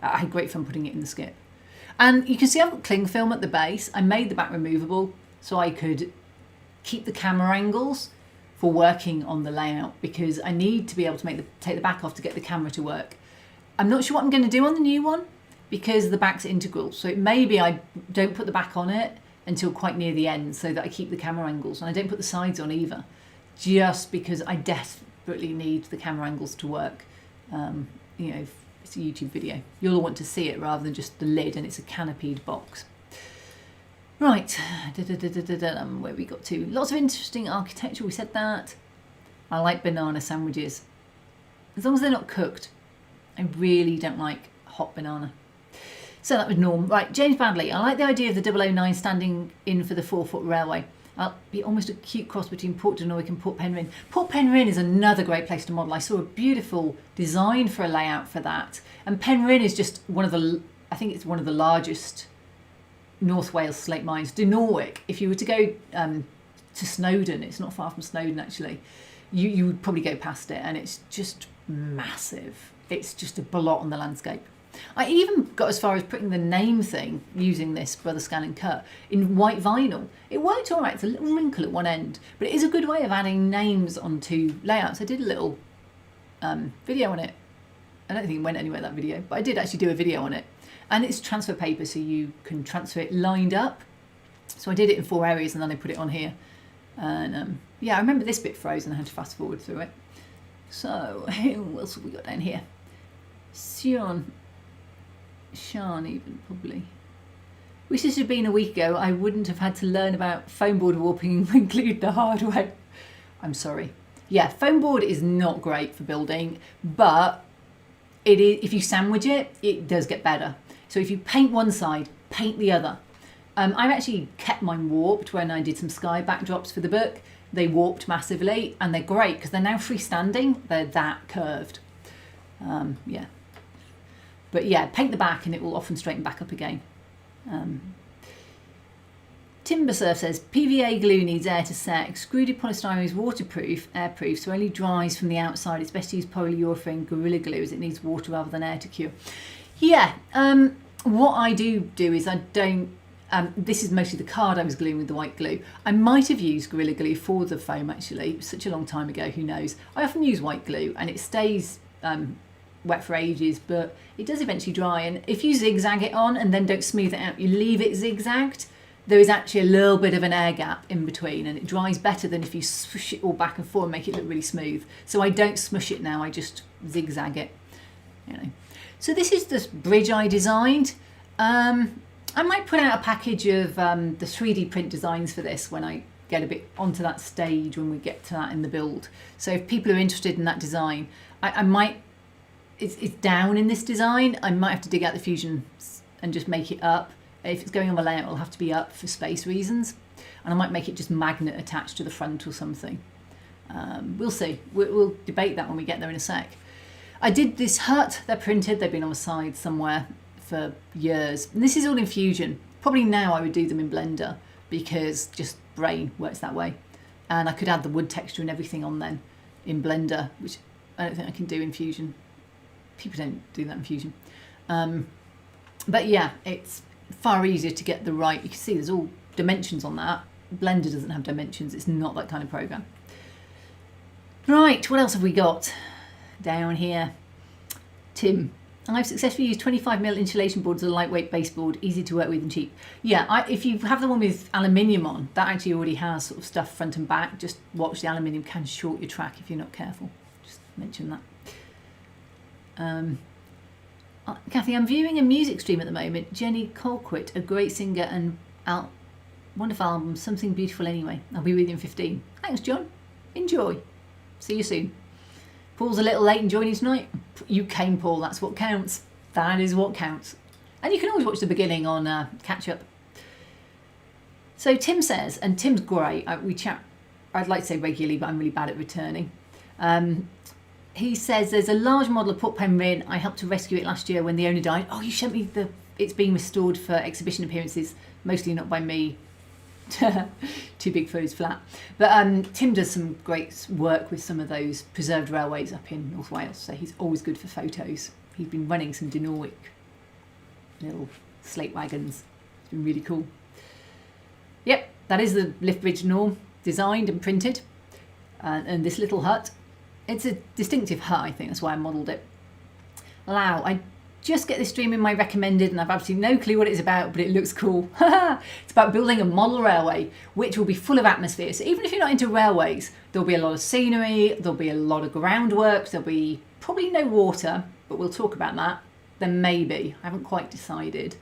I had great fun putting it in the skip. And you can see I've got cling film at the base. I made the back removable so I could keep the camera angles for working on the layout, because I need to be able to take the back off to get the camera to work. I'm not sure what I'm going to do on the new one because the back's integral. So it may be I don't put the back on it until quite near the end so that I keep the camera angles. And I don't put the sides on either, just because I desperately need the camera angles to work. You know, it's a YouTube video. You'll want to see it rather than just the lid, and it's a canopied box. Right, where we got to? Lots of interesting architecture, we said that. I like banana sandwiches. As long as they're not cooked. I really don't like hot banana. So that was Norm. Right, James Badley. I like the idea of the 009 standing in for the 4-foot railway. That'll be almost a cute cross between Port Dinorwic and Port Penrhyn. Port Penrhyn is another great place to model. I saw a beautiful design for a layout for that. And Penrhyn is just one of the, I think it's one of the largest North Wales slate mines. Dinorwic, if you were to go to Snowdon, it's not far from Snowdon actually, you would probably go past it, and it's just massive. It's just a blot on the landscape. I even got as far as putting the name thing, using this Brother Scan and Cut, in white vinyl. It worked all right. It's a little wrinkle at one end, but it is a good way of adding names onto layouts. I did a little video on it. I don't think it went anywhere, that video, but I did actually do a video on it. And it's transfer paper, so you can transfer it lined up. So I did it in 4 areas, and then I put it on here. And yeah, I remember this bit froze, and I had to fast forward through it. So who else have we got down here? Sean even, probably. Wish this had been a week ago. I wouldn't have had to learn about foam board warping and glued the hard way. I'm sorry. Yeah, foam board is not great for building, but it is, if you sandwich it, it does get better. So if you paint one side, paint the other. I've actually kept mine warped when I did some sky backdrops for the book. They warped massively, and they're great because they're now freestanding. They're that curved. Yeah. But yeah, paint the back and it will often straighten back up again. Timbersurf says, PVA glue needs air to set. Extruded polystyrene is waterproof, airproof, so only dries from the outside. It's best to use polyurethane Gorilla Glue as it needs water rather than air to cure. Yeah, what I do is I don't, this is mostly the card I was gluing with the white glue. I might have used Gorilla Glue for the foam actually. It was such a long time ago, who knows. I often use white glue and it stays wet for ages, but it does eventually dry. And if you zigzag it on and then don't smooth it out, you leave it zigzagged, there is actually a little bit of an air gap in between, and it dries better than if you swish it all back and forth and make it look really smooth. So I don't smush it now, I just zigzag it, you know. So this is the bridge I designed. I might put out a package of the 3D print designs for this when I get a bit onto that stage, when we get to that in the build. So if people are interested in that design, I might, it's down in this design, I might have to dig out the fusion and just make it up. If it's going on the layout, it'll have to be up for space reasons. And I might make it just magnet attached to the front or something. We'll see. We'll debate that when we get there in a sec. I did this hut. They're printed. They've been on the side somewhere for years. And this is all in Fusion. Probably now I would do them in Blender because just brain works that way. And I could add the wood texture and everything on then in Blender, which I don't think I can do in Fusion. People don't do that in Fusion. But yeah, it's far easier to get the right, you can see there's all dimensions on that. Blender doesn't have dimensions, it's not that kind of program. Right, what else have we got down here? Tim, I've successfully used 25mm insulation boards as a lightweight baseboard, easy to work with and cheap. Yeah, if you have the one with aluminium on, that actually already has sort of stuff front and back. Just watch, the aluminium can short your track if you're not careful. Just mention that. Kathy, I'm viewing a music stream at the moment. Jenny Colquitt, a great singer and wonderful album, Something Beautiful Anyway. I'll be with you in 15. Thanks, John. Enjoy. See you soon. Paul's a little late in joining tonight. You came, Paul. That's what counts. That is what counts. And you can always watch the beginning on Catch Up. So Tim says, and Tim's great. We chat, I'd like to say regularly, but I'm really bad at returning. He says, there's a large model of Port Penryn. I helped to rescue it last year when the owner died. Oh, you showed me it's being restored for exhibition appearances, mostly not by me. Too big for his flat. But Tim does some great work with some of those preserved railways up in North Wales, so he's always good for photos. He's been running some Dinorwic little slate wagons. It's been really cool. Yep, that is the lift bridge norm, designed and printed. And this little hut, it's a distinctive hut, I think, that's why I modelled it. Lau, I just get this stream in my recommended and I've absolutely no clue what it's about, but it looks cool. It's about building a model railway, which will be full of atmosphere. So even if you're not into railways, there'll be a lot of scenery, there'll be a lot of groundwork, there'll be probably no water, but we'll talk about that. There may be, I haven't quite decided.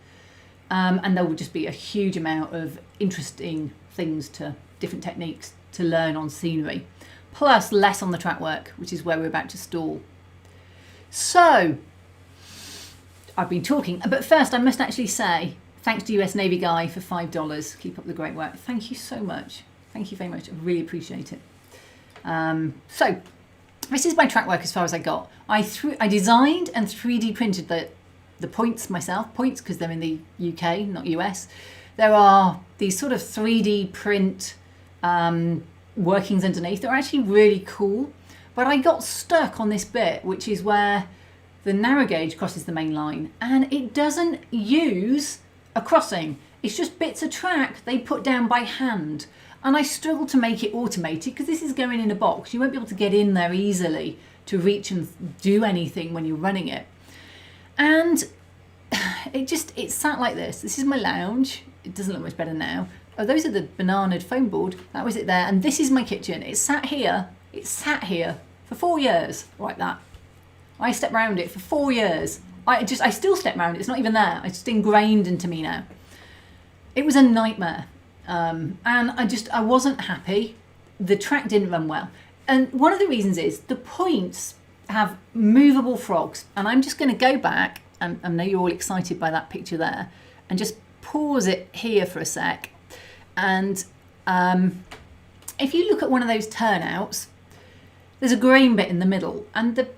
And there will just be a huge amount of interesting things different techniques to learn on scenery, plus less on the track work, which is where we're about to stall. So, I've been talking, but first I must actually say thanks to US Navy Guy for $5. Keep up the great work. Thank you so much. Thank you very much. I really appreciate it. So this is my track work as far as I got. I designed and 3D printed the points myself. Points because they're in the UK, not US. There are these sort of 3D print workings underneath. They're actually really cool. But I got stuck on this bit, which is where the narrow gauge crosses the main line, and it doesn't use a crossing. It's just bits of track they put down by hand. And I struggled to make it automated because this is going in a box. You won't be able to get in there easily to reach and do anything when you're running it. And it sat like this. This is my lounge. It doesn't look much better now. Oh, those are the bananaed foam board. That was it there. And this is my kitchen. It sat here for 4 years like that. I stepped around it for 4 years. I still step around it. It's not even there. It's just ingrained into me now. It was a nightmare. And I wasn't happy. The track didn't run well. And one of the reasons is the points have movable frogs. And I'm just going to go back, and I know you're all excited by that picture there, and just pause it here for a sec. And if you look at one of those turnouts, there's a green bit in the middle, and the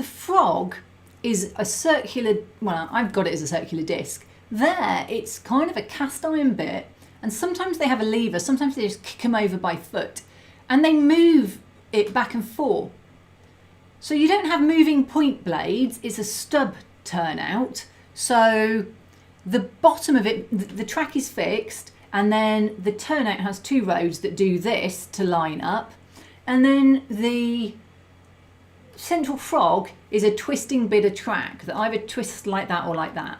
frog is a circular, well, I've got it as a circular disc. There, it's kind of a cast iron bit, and sometimes they have a lever, sometimes they just kick them over by foot, and they move it back and forth. So you don't have moving point blades, it's a stub turnout. So the bottom of it, the track is fixed, and then the turnout has two roads that do this to line up, and then the central frog is a twisting bit of track that either twists like that or like that.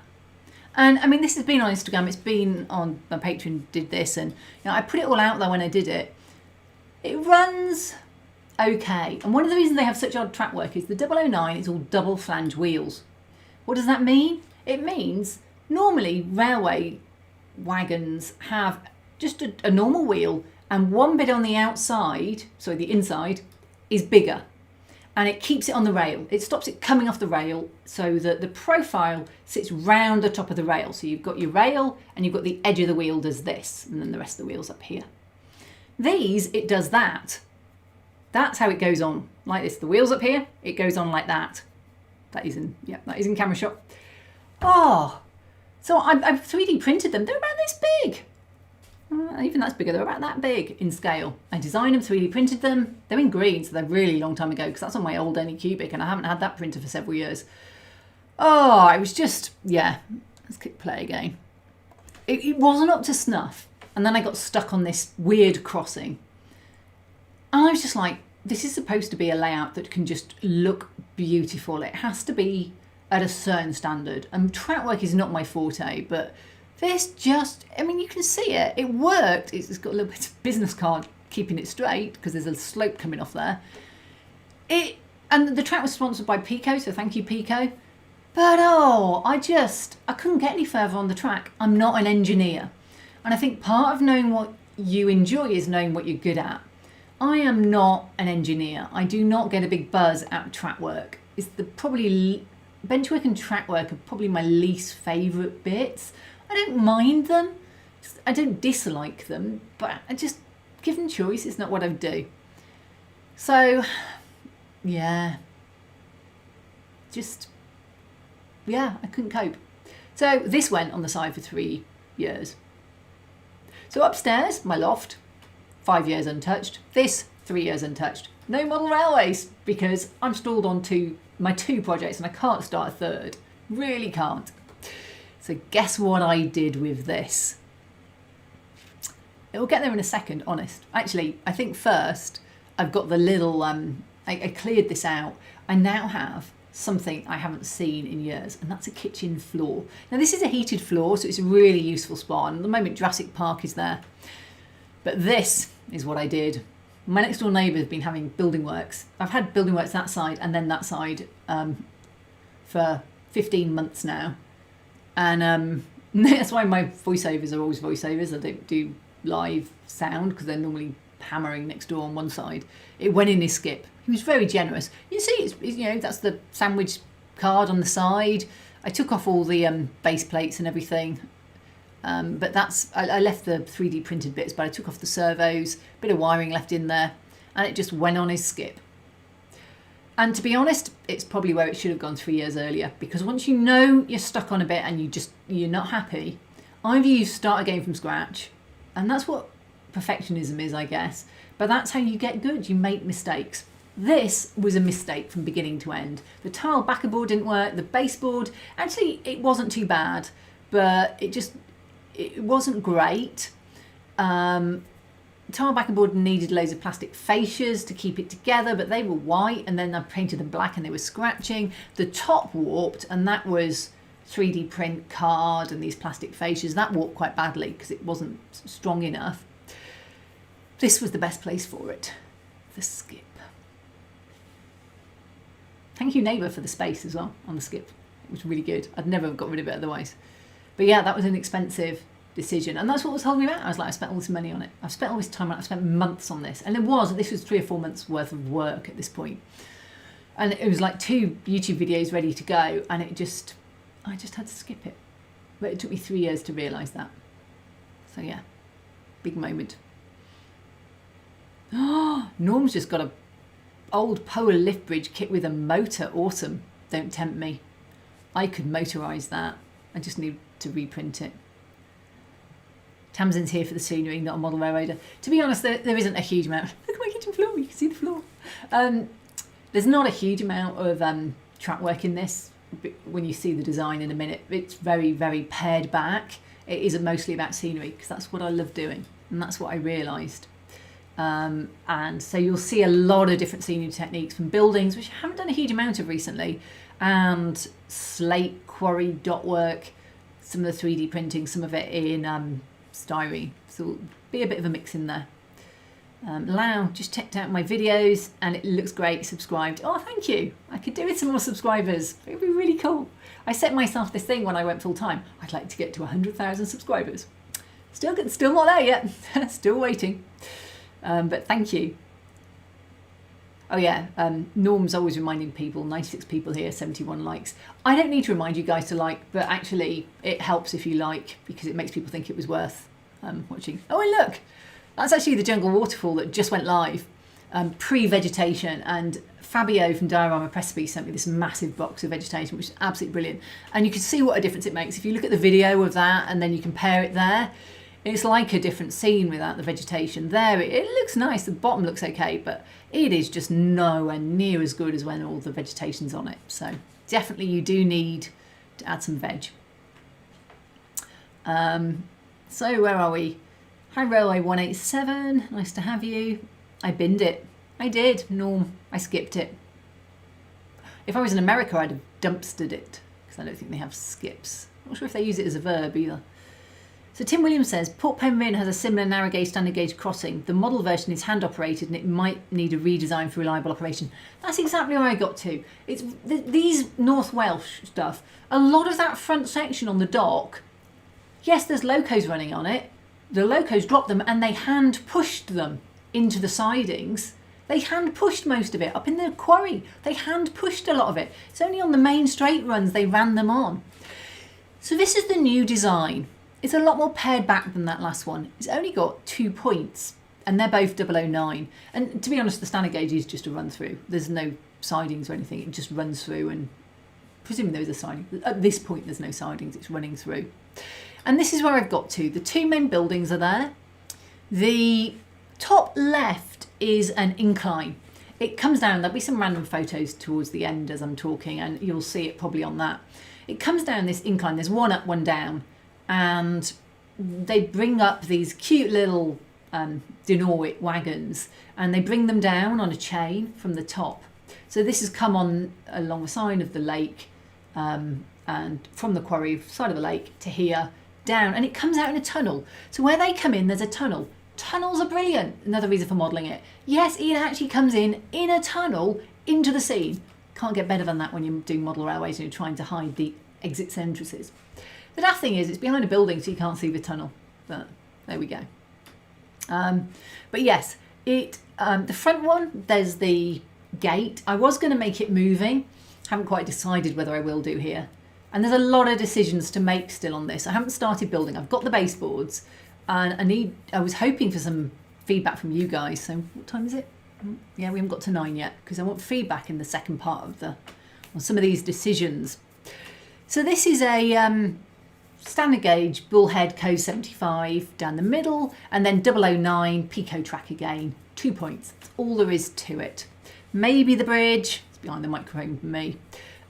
And I mean, this has been on Instagram, it's been on my Patreon, did this, and I put it all out there when I did it. It runs okay. And one of the reasons they have such odd track work is the 009 is all double flange wheels. What does that mean? It means normally railway wagons have just a normal wheel, and one bit on the outside, sorry, the inside, is bigger. And it keeps it on the rail. It stops it coming off the rail so that the profile sits round the top of the rail. So you've got your rail and you've got the edge of the wheel does this, and then the rest of the wheel's up here. These, it does that. That's how it goes on, like this. The wheel's up here, it goes on like that. That is in camera shot. Oh, so I've 3D printed them. They're about this big. Even that's bigger, they're about that big in scale. I designed them, 3D printed them. They're in green, so they're really long time ago, because that's on my old Anycubic, and I haven't had that printer for several years. Oh, it was just, yeah. Let's click play again. It wasn't up to snuff. And then I got stuck on this weird crossing. And I was just like, this is supposed to be a layout that can just look beautiful. It has to be at a certain standard. And track work is not my forte, but this just, I mean, you can see it. It worked. It's got a little bit of business card keeping it straight because there's a slope coming off there. And the track was sponsored by Pico, so thank you, Pico. But I couldn't get any further on the track. I'm not an engineer. And I think part of knowing what you enjoy is knowing what you're good at. I am not an engineer. I do not get a big buzz out of track work. It's probably bench work and track work are probably my least favourite bits. I don't mind them. I don't dislike them, but I just, given choice, it's not what I would do. So, yeah. I couldn't cope. So this went on the side for 3 years. So upstairs, my loft, 5 years untouched. This, 3 years untouched. No model railways, because I'm stalled on my two projects and I can't start a third. Really can't. So guess what I did with this? It will get there in a second, honest. Actually, I think first I've got the little, I cleared this out. I now have something I haven't seen in years, and that's a kitchen floor. Now this is a heated floor, so it's a really useful spot. And at the moment Jurassic Park is there. But this is what I did. My next door neighbour has been having building works. I've had building works that side and then that side for 15 months now. And that's why my voiceovers are always voiceovers. I don't do live sound because they're normally hammering next door on one side. It went in his skip. He was very generous. You see, it's that's the sandwich card on the side. I took off all the base plates and everything. But I left the 3D printed bits, but I took off the servos, bit of wiring left in there, and it just went on his skip. And to be honest, it's probably where it should have gone 3 years earlier, because once you know you're stuck on a bit and you're not happy, either you start again from scratch, and that's what perfectionism is, I guess, but that's how you get good. You make mistakes. This was a mistake from beginning to end. The tile backer board didn't work, the baseboard, actually it wasn't too bad, but it wasn't great. Tile backer board needed loads of plastic fascias to keep it together, but they were white, and then I painted them black and they were scratching. The top warped, and that was 3D print card and these plastic fascias. That warped quite badly because it wasn't strong enough. This was the best place for it, the skip. Thank you, neighbour, for the space as well on the skip. It was really good. I'd never have got rid of it otherwise. But yeah, that was an expensive decision. And that's what was holding me back. I was like, I spent all this money on it. I've spent all this time on it. I've spent months on this. And this was 3 or 4 months worth of work at this point. And it was like 2 YouTube videos ready to go. And I just had to skip it. But it took me 3 years to realise that. So yeah, big moment. Oh, Norm's just got a old Polar lift bridge kit with a motor. Awesome. Don't tempt me. I could motorise that. I just need to reprint it. Tamsin's here for the scenery, not a model railroader. To be honest, there isn't a huge amount. Look at my kitchen floor, you can see the floor. There's not a huge amount of track work in this. When you see the design in a minute, it's very, very pared back. It is mostly about scenery because that's what I love doing, and that's what I realised. And so you'll see a lot of different scenery techniques from buildings, which I haven't done a huge amount of recently, and slate, quarry, dot work, some of the 3D printing, some of it in styrene. So it'll be a bit of a mix in there. Lau just checked out my videos and it looks great, subscribed. Oh, thank you. I could do with some more subscribers. It'd be really cool. I set myself this thing when I went full time. I'd like to get to 100,000 subscribers. Still not there yet. Still waiting. But thank you. Oh yeah, Norm's always reminding people, 96 people here, 71 likes. I don't need to remind you guys to like, but actually it helps if you like because it makes people think it was worth watching. Oh, and look, that's actually the jungle waterfall that just went live, pre-vegetation, and Fabio from Diorama Recipe sent me this massive box of vegetation, which is absolutely brilliant. And you can see what a difference it makes. If you look at the video of that and then you compare it there, it's like a different scene without the vegetation. There, it looks nice. The bottom looks okay, but it is just nowhere near as good as when all the vegetation's on it. So definitely you do need to add some veg. So where are we? Hi Railway 187, nice to have you. I binned it. I did, Norm. I skipped it. If I was in America, I'd have dumpstered it, because I don't think they have skips. I'm not sure if they use it as a verb either. So Tim Williams says, Port Penryn has a similar narrow gauge, standard gauge crossing. The model version is hand operated and it might need a redesign for reliable operation. That's exactly where I got to. It's these North Welsh stuff, a lot of that front section on the dock, yes, there's locos running on it. The locos dropped them and they hand pushed them into the sidings. They hand pushed most of it. Up in the quarry, they hand pushed a lot of it. It's only on the main straight runs they ran them on. So this is the new design. It's a lot more pared back than that last one. It's only got 2 points and they're both 009. And to be honest, the standard gauge is just a run through. There's no sidings or anything. It just runs through, and presuming there is a siding. At this point, there's no sidings. It's running through. And this is where I've got to. The 2 main buildings are there. The top left is an incline. It comes down. There'll be some random photos towards the end as I'm talking, and you'll see it probably on that. It comes down this incline. There's one up, one down. And they bring up these cute little Dinorwic wagons, and they bring them down on a chain from the top. So this has come on along the side of the lake, and from the quarry side of the lake to here, down, and it comes out in a tunnel. So where they come in, there's a tunnel. Tunnels are brilliant. Another reason for modelling it. Yes, it actually comes in a tunnel into the scene. Can't get better than that when you're doing model railways and you're trying to hide the exits and entrances. The daft thing is it's behind a building, so you can't see the tunnel. But there we go. But yes, the front one, there's the gate. I was going to make it moving. Haven't quite decided whether I will do here. And there's a lot of decisions to make still on this. I haven't started building. I've got the baseboards, and I was hoping for some feedback from you guys. So what time is it? Yeah, we haven't got to 9 yet, because I want feedback in the second part of on some of these decisions. So this is a standard gauge bullhead code 75 down the middle, and then 009 pico track again, 2 points. That's all there is to it. Maybe the bridge, it's behind the microphone for me,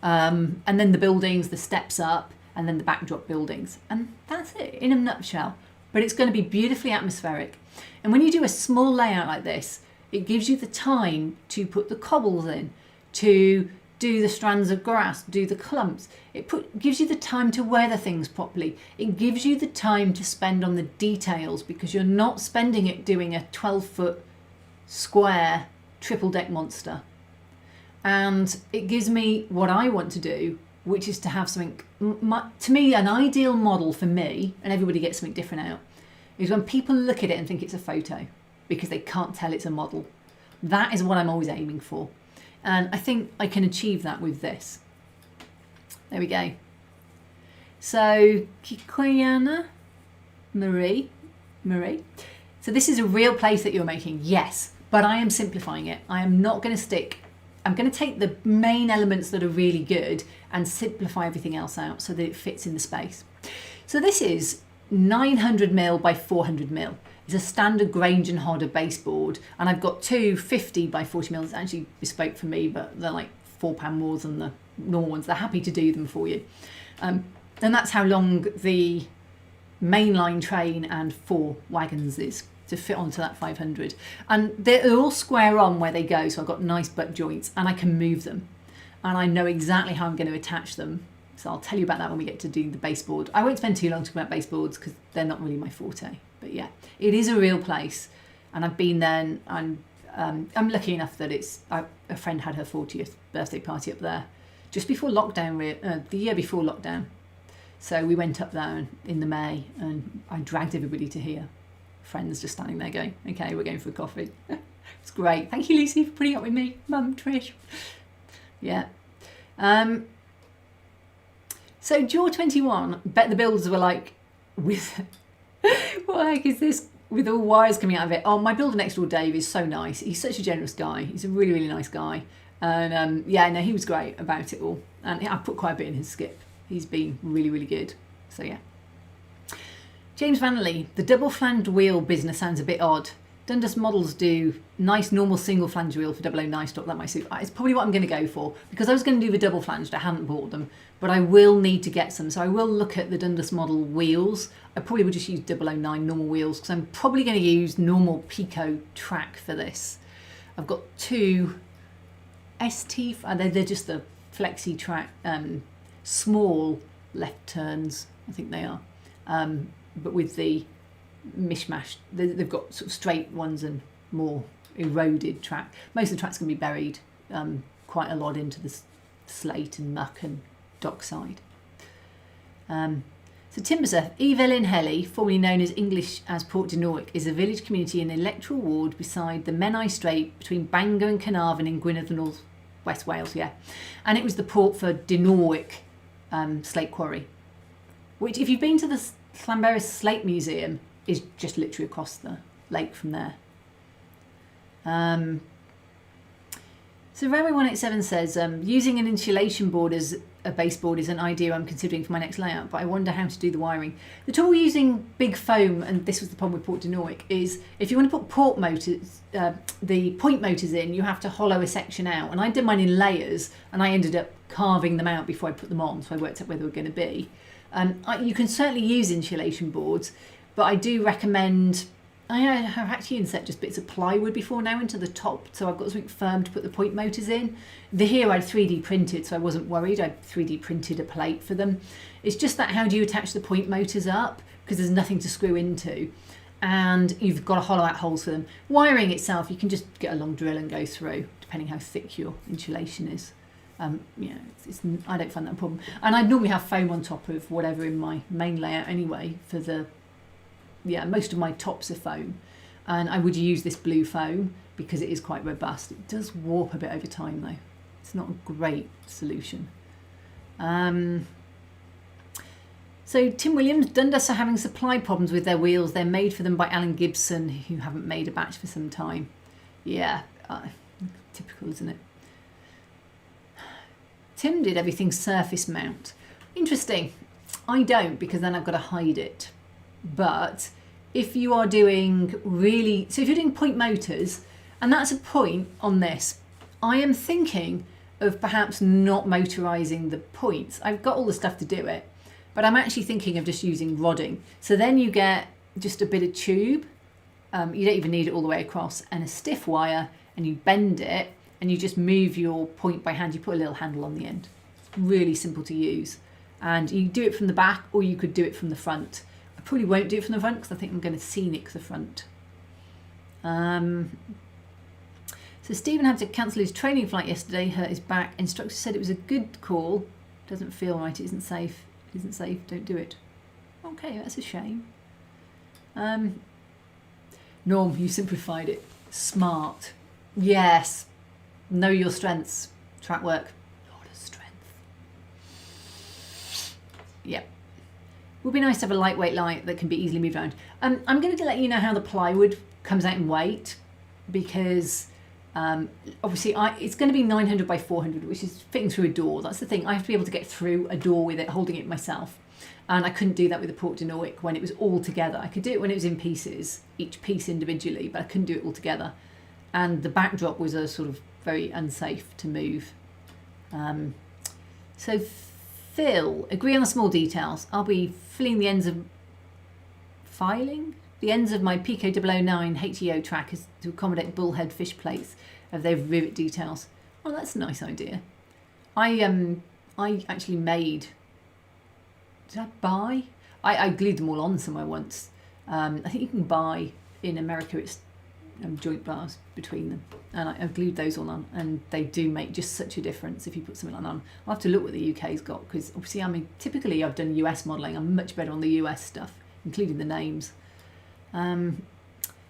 and then the buildings, the steps up, and then the backdrop buildings, and that's it in a nutshell. But it's going to be beautifully atmospheric, and when you do a small layout like this, it gives you the time to put the cobbles in, to do the strands of grass, do the clumps. It gives you the time to weather things properly. It gives you the time to spend on the details, because you're not spending it doing a 12-foot square triple deck monster. And it gives me what I want to do, which is to have something, to me, an ideal model for me, and everybody gets something different out, is when people look at it and think it's a photo because they can't tell it's a model. That is what I'm always aiming for. And I think I can achieve that with this. There we go. So, Kikoyana Marie. So this is a real place that you're making, yes, but I am simplifying it. I am not going to stick. I'm going to take the main elements that are really good and simplify everything else out so that it fits in the space. So this is 900mm by 400mm. It's a standard Grange and Hodder baseboard, and I've got two 50 by 40mm. It's actually bespoke for me, but they're like £4 more than the normal ones. They're happy to do them for you. And that's how long the mainline train and 4 wagons is to fit onto that 500. And they're all square on where they go, so I've got nice butt joints and I can move them. And I know exactly how I'm going to attach them. So I'll tell you about that when we get to do the baseboard. I won't spend too long talking about baseboards because they're not really my forte. But yeah, it is a real place, and I've been there, and I'm lucky enough that a friend had her 40th birthday party up there just before lockdown, the year before lockdown. So we went up there in the May, and I dragged everybody to here. Friends just standing there going, okay, we're going for a coffee. It's great. Thank you, Lucy, for putting up with me. Mum, Trish. Yeah. So Jaw 21, bet the builders were like, what the heck is this with all wires coming out of it? Oh, my builder next door, Dave, is so nice. He's such a generous guy. He's a really, really nice guy. And yeah, no, he was great about it all. And I put quite a bit in his skip. He's been really, really good. So yeah. James Vanley, the double flanged wheel business sounds a bit odd. Dundas models do nice normal single flange wheel for 009 stock. That might suit. It's probably what I'm going to go for, because I was going to do the double flanged. I hadn't bought them, but I will need to get some. So I will look at the Dundas model wheels. I probably would just use 009 normal wheels, because I'm probably going to use normal Pico track for this. I've got two ST, they're just the flexi track, small left turns, I think they are, but with the mishmash, they've got sort of straight ones and more eroded track. Most of the track's going to be buried quite a lot into the slate and muck and dockside. So Timberser, Evelyn Helly, formerly known as English as Port Dinorwic, is a village community in the electoral ward beside the Menai Strait between Bangor and Carnarvon in Gwynedd, North West Wales, yeah. And it was the port for Dinorwic slate quarry, which, if you've been to the Llanberis Slate Museum, is just literally across the lake from there. So Railway 187 says, using an insulation board as a baseboard is an idea I'm considering for my next layout, but I wonder how to do the wiring. The trouble using big foam, and this was the problem with Port Dinorwic, is if you want to put port motors, the point motors in, you have to hollow a section out. And I did mine in layers, and I ended up carving them out before I put them on, so I worked out where they were going to be. You can certainly use insulation boards, but I do recommend... I have actually inset just bits of plywood before now into the top, so I've got something firm to put the point motors in. Here I'd 3D printed, so I wasn't worried. I'd 3D printed a plate for them. It's just that, how do you attach the point motors up? Because there's nothing to screw into, and you've got to hollow out holes for them. Wiring itself, you can just get a long drill and go through, depending how thick your insulation is. I don't find that a problem. And I'd normally have foam on top of whatever in my main layout anyway for the... Yeah, most of my tops are foam, and I would use this blue foam because it is quite robust. It does warp a bit over time though. It's not a great solution. So Tim Williams, Dundas are having supply problems with their wheels. They're made for them by Alan Gibson, who haven't made a batch for some time. Yeah, typical, isn't it? Tim did everything surface mount. Interesting. I don't, because then I've got to hide it. But if you are doing so if you're doing point motors, and that's a point on this, I am thinking of perhaps not motorising the points. I've got all the stuff to do it, but I'm actually thinking of just using rodding. So then you get just a bit of tube, you don't even need it all the way across, and a stiff wire, and you bend it, and you just move your point by hand. You put a little handle on the end. It's really simple to use. And you do it from the back, or you could do it from the front. Probably won't do it from the front because I think I'm going to scenic the front. So Stephen had to cancel his training flight yesterday, hurt his back. Instructor said it was a good call. Doesn't feel right, it isn't safe. It isn't safe, don't do it. Okay, that's a shame. Norm, you simplified it. Smart. Yes. Know your strengths. Track work. A lot of strength. Yep. Would be nice to have a lightweight light that can be easily moved around. I'm going to let you know how the plywood comes out in weight, because obviously it's going to be 900 by 400, which is fitting through a door. That's the thing. I have to be able to get through a door with it, holding it myself. And I couldn't do that with the Port Dinorwic when it was all together. I could do it when it was in pieces, each piece individually, but I couldn't do it all together. And the backdrop was a sort of very unsafe to move. So Phil, agree on the small details. I'll be filing the ends of my Pico 009 HEO track to accommodate bullhead fish plates of their rivet details. Oh, that's a nice idea. I actually made... Did I buy? I glued them all on somewhere once. I think you can buy in America, it's joint bars between them, and I glued those all on, and they do make just such a difference if you put something like that on. I'll have to look what the UK's got, because obviously typically I've done US modelling. I'm much better on the US stuff, including the names.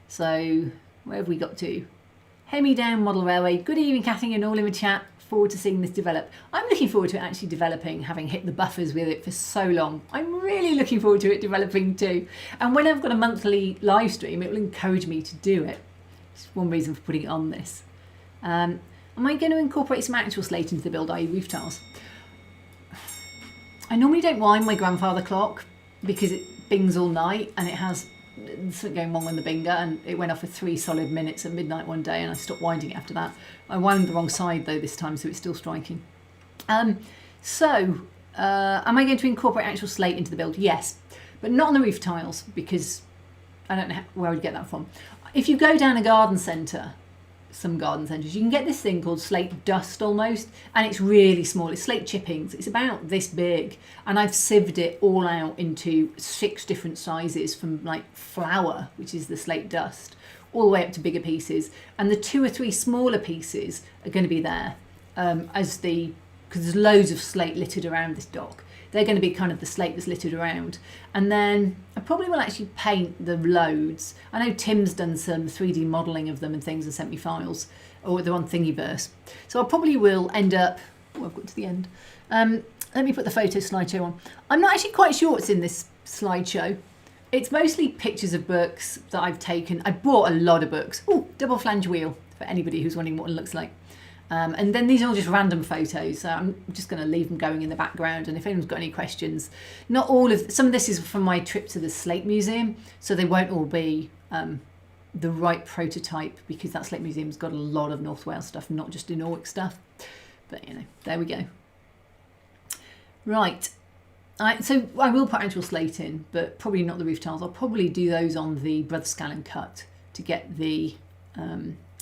So where have we got to? Hemi Down Model Railway. Good evening, Catherine, and all in the chat. Forward to seeing this develop. I'm looking forward to it actually developing, having hit the buffers with it for so long. I'm really looking forward to it developing too. And when I've got a monthly live stream, it will encourage me to do it. It's one reason for putting it on this. Am I going to incorporate some actual slate into the build, i.e. roof tiles? I normally don't wind my grandfather clock because it bings all night, and it has something going wrong on the binger, and it went off for 3 solid minutes at midnight one day, and I stopped winding it after that. I wound the wrong side though this time, so it's still striking. Am I going to incorporate actual slate into the build? Yes, but not on the roof tiles, because I don't know where I would get that from. If you go down a garden centre, some garden centres. You can get this thing called slate dust almost, and it's really small. It's slate chippings. It's about this big, and I've sieved it all out into 6 different sizes, from like flour, which is the slate dust, all the way up to bigger pieces. And the 2 or 3 smaller pieces are going to be there because there's loads of slate littered around this dock. They're going to be kind of the slate that's littered around. And then I probably will actually paint the loads. I know Tim's done some 3D modelling of them and things and sent me files, or they're on Thingiverse. So I probably will end up, I've got to the end. Let me put the photo slideshow on. I'm not actually quite sure what's in this slideshow. It's mostly pictures of books that I've taken. I bought a lot of books. Oh, double flange wheel for anybody who's wondering what it looks like. And then these are all just random photos, so I'm just going to leave them going in the background. And if anyone's got any questions, some of this is from my trip to the Slate Museum, so they won't all be the right prototype, because that Slate Museum's got a lot of North Wales stuff, not just Dinorwic stuff. But there we go. Right, so I will put actual slate in, but probably not the roof tiles. I'll probably do those on the Brother Scallon cut to get the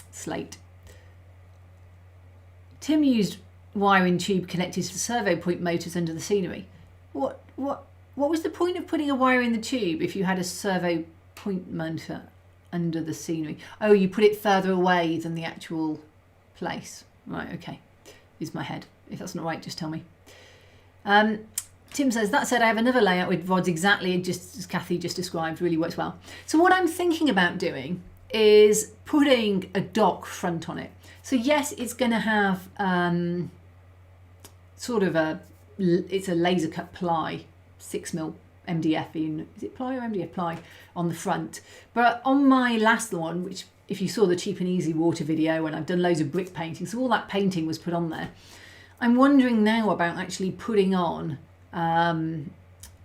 slate. Tim used wiring tube connected to the servo point motors under the scenery. What was the point of putting a wire in the tube if you had a servo point motor under the scenery? Oh, you put it further away than the actual place. Right, okay. Is my head. If that's not right, just tell me. Tim says, that said, I have another layout with rods exactly just as Kathy just described. Really works well. So what I'm thinking about doing is putting a dock front on it. So yes, it's going to have sort of it's a laser cut ply, 6mm MDF in, is it ply or MDF ply on the front. But on my last one, which if you saw the Cheap and Easy water video, and I've done loads of brick painting, so all that painting was put on there. I'm wondering now about actually putting on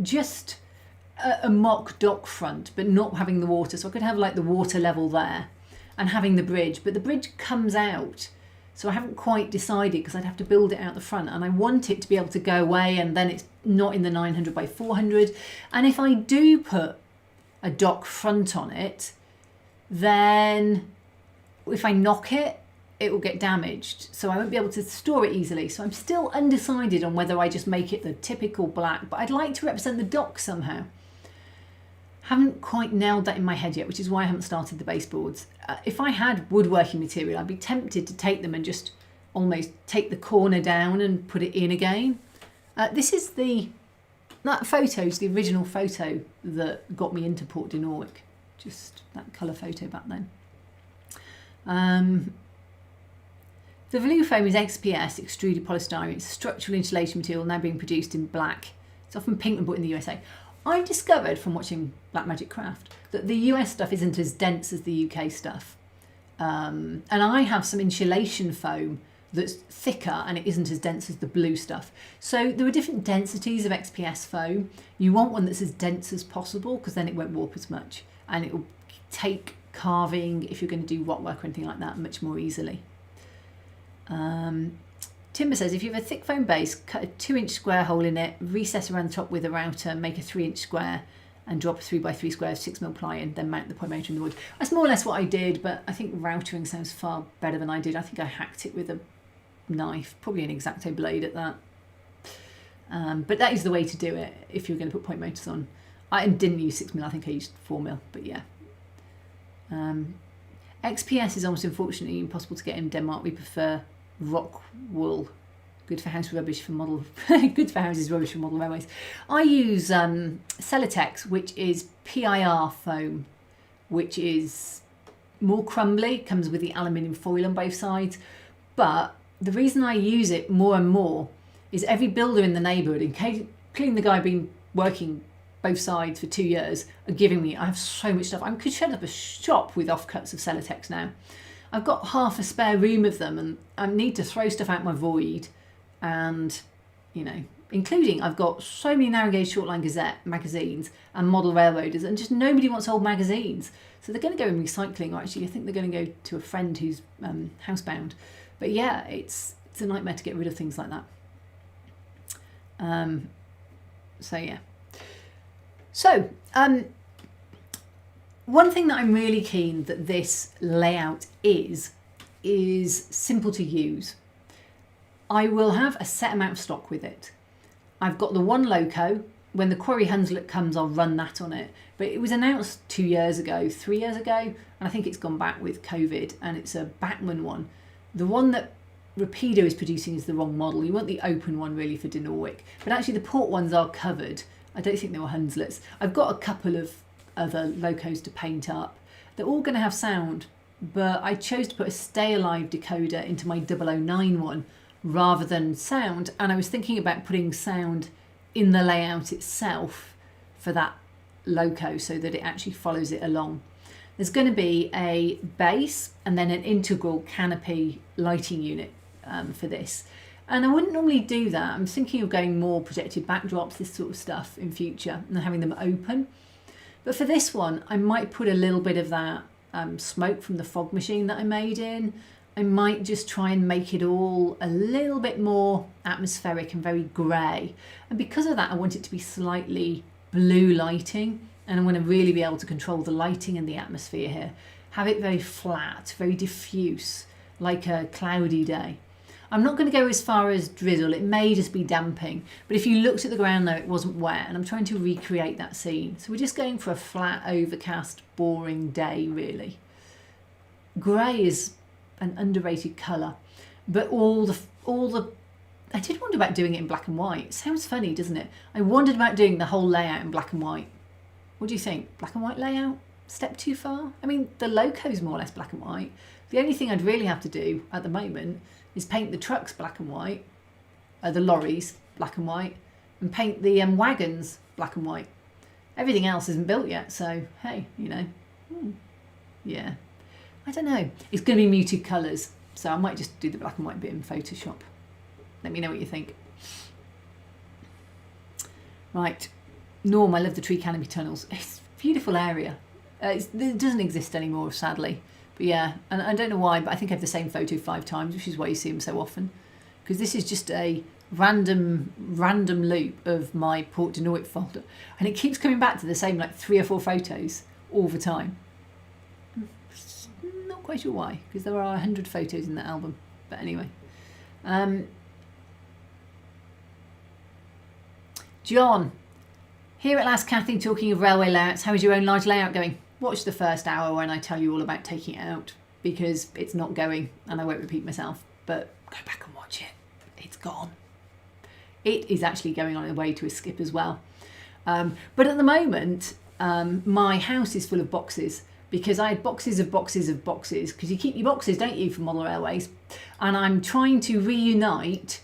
just a mock dock front, but not having the water. So I could have like the water level there and having the bridge, but the bridge comes out. So I haven't quite decided, because I'd have to build it out the front, and I want it to be able to go away, and then it's not in the 900 by 400. And if I do put a dock front on it, then if I knock it, it will get damaged. So I won't be able to store it easily. So I'm still undecided on whether I just make it the typical black, but I'd like to represent the dock somehow. Haven't quite nailed that in my head yet, which is why I haven't started the baseboards. If I had woodworking material, I'd be tempted to take them and just almost take the corner down and put it in again. This is that photo's the original photo that got me into Port Dinorwic. Just that colour photo back then. The blue foam is XPS, extruded polystyrene. It's a structural insulation material now being produced in black. It's often pink and bought in the USA. I've discovered from watching Black Magic Craft that the US stuff isn't as dense as the UK stuff. And I have some insulation foam that's thicker and it isn't as dense as the blue stuff. So there are different densities of XPS foam. You want one that's as dense as possible, because then it won't warp as much, and it will take carving, if you're going to do rock work or anything like that, much more easily. Timber says, if you have a thick foam base, cut a 2-inch square hole in it, recess around the top with a router, make a 3-inch square, and drop a 3x3 square of 6mm ply in, then mount the point motor in the wood. That's more or less what I did, but I think routering sounds far better than I did. I think I hacked it with a knife, probably an X-Acto blade at that. But that is the way to do it if you're going to put point motors on. I didn't use 6mm, I think I used 4mm, but yeah. XPS is almost unfortunately impossible to get in Denmark. We prefer rock wool. Good for house rubbish for model. Good for houses, rubbish for model railways. I use Celotex, which is PIR foam, which is more crumbly. Comes with the aluminium foil on both sides. But the reason I use it more and more is every builder in the neighbourhood, including the guy been working both sides for 2 years, are giving me. I have so much stuff. I could set up a shop with offcuts of Celotex now. I've got half a spare room of them, and I need to throw stuff out my void. And, including I've got so many narrow gauge Shortline Gazette magazines and model railroaders, and just nobody wants old magazines. So they're going to go in recycling, or actually I think they're going to go to a friend who's housebound. But yeah, it's a nightmare to get rid of things like that. So yeah. So, one thing that I'm really keen that this layout is is simple to use. I will have a set amount of stock with it. I've got the one loco. When the Quarry Hunslet comes, I'll run that on it. But it was announced 2 years ago, 3 years ago, and I think it's gone back with COVID, and it's a Bachmann one. The one that Rapido is producing is the wrong model. You want the open one really for Dinorwic. But actually the port ones are covered. I don't think they were Hunslets. I've got a couple of other locos to paint up. They're all going to have sound, but I chose to put a Stay Alive decoder into my 009 one rather than sound. And I was thinking about putting sound in the layout itself for that loco so that it actually follows it along. There's going to be a base and then an integral canopy lighting unit for this. And I wouldn't normally do that. I'm thinking of going more projected backdrops, this sort of stuff in future, and having them open. But for this one, I might put a little bit of that smoke from the fog machine that I made in. I might just try and make it all a little bit more atmospheric and very grey. And because of that, I want it to be slightly blue lighting. And I want to really be able to control the lighting and the atmosphere here. Have it very flat, very diffuse, like a cloudy day. I'm not going to go as far as drizzle. It may just be damping. But if you looked at the ground though, it wasn't wet. And I'm trying to recreate that scene. So we're just going for a flat, overcast, boring day, really. Grey is an underrated colour. But all the I did wonder about doing it in black and white. It sounds funny, doesn't it? I wondered about doing the whole layout in black and white. What do you think? Black and white layout? Step too far? I mean, the loco's more or less black and white. The only thing I'd really have to do at the moment is paint the trucks black and white, the lorries black and white, and paint the wagons black and white. Everything else isn't built yet, so hey, you know, yeah. I don't know. It's going to be muted colours, so I might just do the black and white bit in Photoshop. Let me know what you think. Right. Norm, I love the tree canopy tunnels. It's a beautiful area. It doesn't exist anymore, sadly. But yeah, and I don't know why, but I think I have the same photo 5 times, which is why you see them so often. Because this is just a random loop of my Port Dinorwic folder. And it keeps coming back to the same like 3 or 4 photos all the time. Not quite sure why, because there are 100 photos in that album. But anyway. John. Here at last, Kathy, talking of railway layouts, how is your own large layout going? Watch the first hour when I tell you all about taking it out, because it's not going, and I won't repeat myself, but go back and watch it. It's gone. It is actually going on the way to a skip as well. But at the moment, my house is full of boxes, because I had boxes of boxes of boxes, because you keep your boxes, don't you, for model railways? And I'm trying to reunite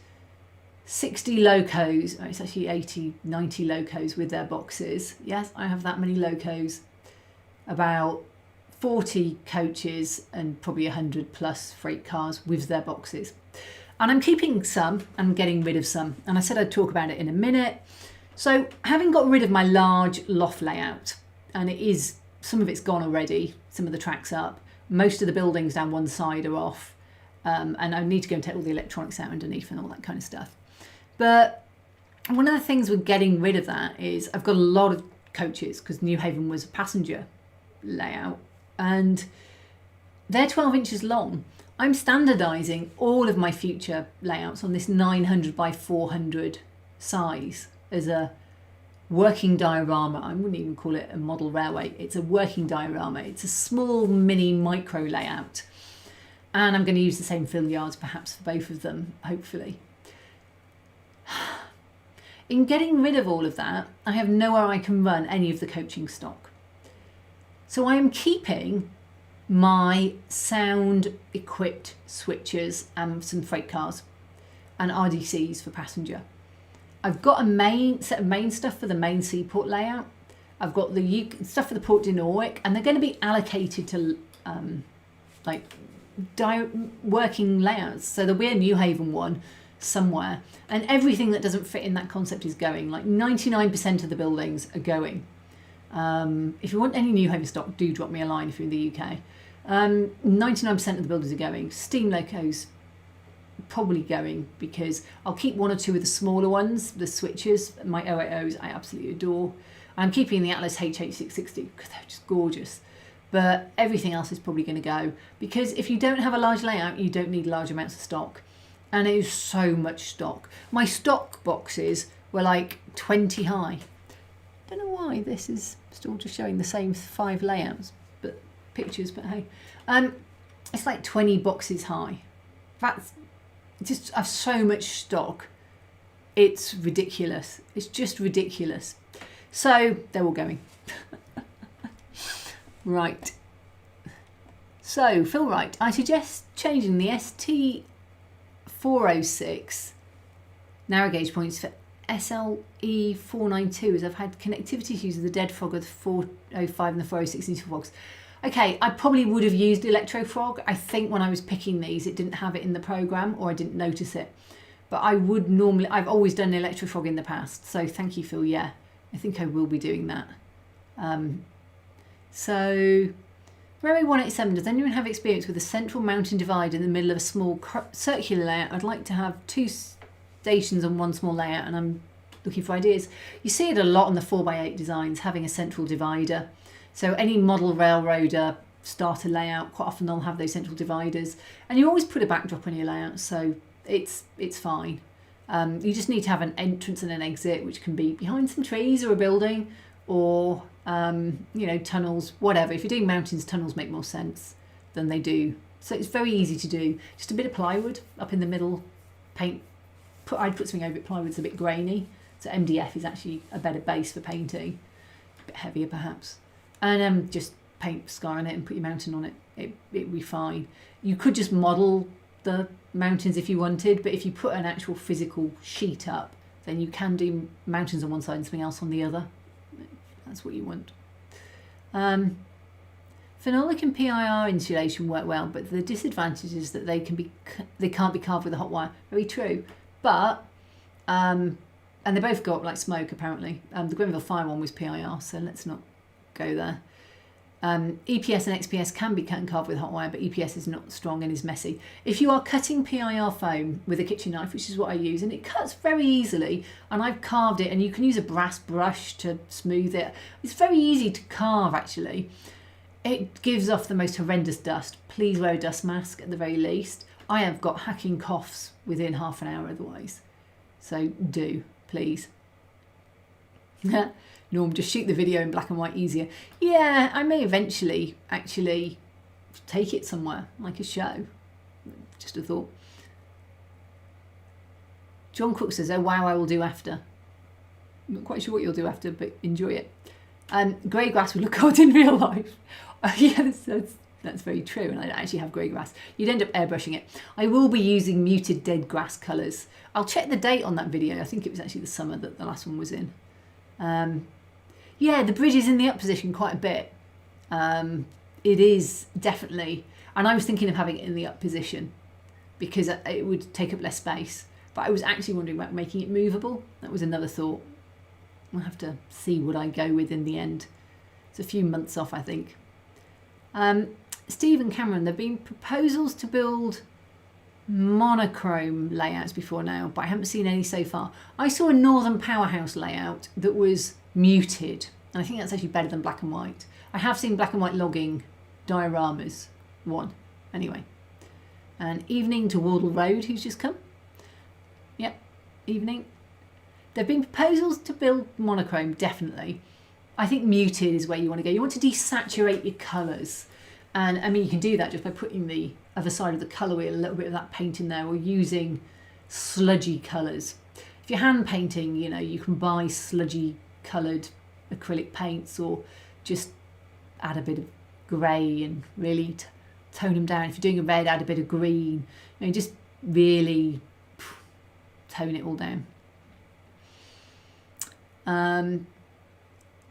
60 locos, it's actually 80, 90 locos with their boxes. Yes, I have that many locos. About 40 coaches and probably 100 plus freight cars with their boxes. And I'm keeping some and getting rid of some. And I said I'd talk about it in a minute. So having got rid of my large loft layout, and it is, some of it's gone already, some of the tracks up, most of the buildings down one side are off, and I need to go and take all the electronics out underneath and all that kind of stuff. But one of the things with getting rid of that is I've got a lot of coaches, because New Haven was a passenger layout, and they're 12 inches long. I'm standardizing all of my future layouts on this 900 by 400 size as a working diorama. I wouldn't even call it a model railway. It's a working diorama. It's a small mini micro layout, and I'm going to use the same fill yards perhaps for both of them, hopefully. In getting rid of all of that, I have nowhere I can run any of the coaching stock. So I am keeping my sound equipped switchers and some freight cars and RDCs for passenger. I've got a main set of main stuff for the main seaport layout. I've got the stuff for the Port Dinorwic, and they're going to be allocated to working layouts. So there'll be a New Haven one somewhere, and everything that doesn't fit in that concept is going. Like 99% of the buildings are going. If you want any New Haven stock, do drop me a line if you're in the UK. 99% of the buildings are going. Steam locos probably going, because I'll keep 1 or 2 of the smaller ones, the switches. My 080s I absolutely adore. I'm keeping the Atlas HH660 because they're just gorgeous. but everything else is probably going to go, because if you don't have a large layout, you don't need large amounts of stock. And it is so much stock. My stock boxes were like 20 high. Don't know why this is still just showing the same 5 layouts, but pictures, but hey. It's like 20 boxes high. That's just, I have so much stock. It's ridiculous. It's just ridiculous. So they're all going. Right. So Phil Wright, I suggest changing the ST406 narrow gauge points for SLE492, as I've had connectivity issues with the dead frog of the 405 and the 406 diesel frogs. Okay, I probably would have used electrofrog. I think when I was picking these, it didn't have it in the program, or I didn't notice it. But I would normally, I've always done electrofrog in the past. So thank you, Phil. Yeah, I think I will be doing that. So Remy 187, does anyone have experience with a central mountain divider in the middle of a small circular layout? I'd like to have 2 stations on one small layout, and I'm looking for ideas. You see it a lot on the 4x8 designs, having a central divider. So any model railroader starter layout, quite often they'll have those central dividers, and you always put a backdrop on your layout, so it's fine. You just need to have an entrance and an exit, which can be behind some trees or a building, or you know, tunnels, whatever. If you're doing mountains, tunnels make more sense than they do. So it's very easy to do. Just a bit of plywood up in the middle, paint. I'd put something over it. Plywood's a bit grainy, so MDF is actually a better base for painting. A bit heavier perhaps. And just paint sky on it and put your mountain on it. It'd be fine. You could just model the mountains if you wanted, but if you put an actual physical sheet up, then you can do mountains on one side and something else on the other. That's what you want. Phenolic and PIR insulation work well, but the disadvantage is that they can't be carved with a hot wire. Very true. But and they both go up like smoke apparently. The Grenville Fire one was PIR, so let's not go there. EPS and XPS can be cut and carved with hot wire, but EPS is not strong and is messy. If you are cutting PIR foam with a kitchen knife, which is what I use, and it cuts very easily, and I've carved it, and you can use a brass brush to smooth it. It's very easy to carve actually. It gives off the most horrendous dust. Please wear a dust mask at the very least. I have got hacking coughs within half an hour otherwise. So do, please. Norm, just shoot the video in black and white easier. Yeah, I may eventually actually take it somewhere, like a show. Just a thought. John Cook says, oh wow, I will do after. I'm not quite sure what you'll do after, but enjoy it. Grey grass would look odd in real life. Yeah, that's very true, and I don't actually have grey grass. You'd end up airbrushing it. I will be using muted dead grass colours. I'll check the date on that video. I think it was actually the summer that the last one was in. Yeah, the bridge is in the up position quite a bit. It is definitely, and I was thinking of having it in the up position because it would take up less space. But I was actually wondering about making it movable. That was another thought. I'll have to see what I go with in the end. It's a few months off, I think. Steve and Cameron, there have been proposals to build monochrome layouts before now, but I haven't seen any so far. I saw a Northern Powerhouse layout that was muted, and I think that's actually better than black and white. I have seen black and white logging dioramas, one anyway. And evening to Wardle Road, who's just come. Yep, evening. There have been proposals to build monochrome, definitely. I think muted is where you want to go. You want to desaturate your colours. And I mean, you can do that just by putting the other side of the colour wheel, a little bit of that paint in there, or using sludgy colours. If you're hand painting, you know, you can buy sludgy coloured acrylic paints, or just add a bit of grey and really tone them down. If you're doing a red, add a bit of green. You know, just really tone it all down.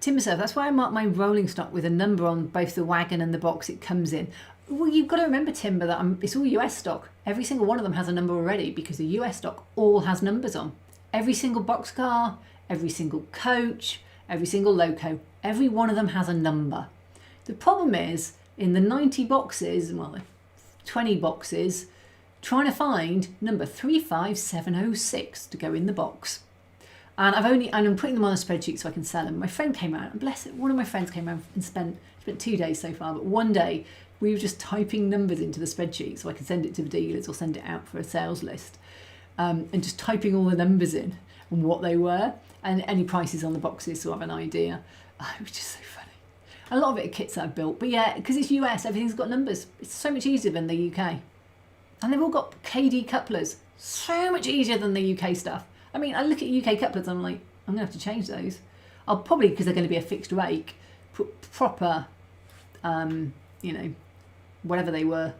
Timbersurf, that's why I mark my rolling stock with a number on both the wagon and the box it comes in. Well, you've got to remember, Timber, that it's all US stock. Every single one of them has a number already because the US stock all has numbers on. Every single boxcar, every single coach, every single loco, every one of them has a number. The problem is, in the 90 boxes, well, 20 boxes, trying to find number 35706 to go in the box. And I'm putting them on a spreadsheet so I can sell them. My friend came out, and bless it, one of my friends came out and spent spent 2 days so far, but one day we were just typing numbers into the spreadsheet so I could send it to the dealers or send it out for a sales list, and just typing all the numbers in and what they were and any prices on the boxes so I have an idea. It was just so funny. A lot of it are kits that I've built, but yeah, because it's US, everything's got numbers. It's so much easier than the UK. And they've all got KD couplers. So much easier than the UK stuff. I mean, I look at UK couplers and I'm like, I'm going to have to change those. I'll probably, because they're going to be a fixed rake, put proper, whatever they were.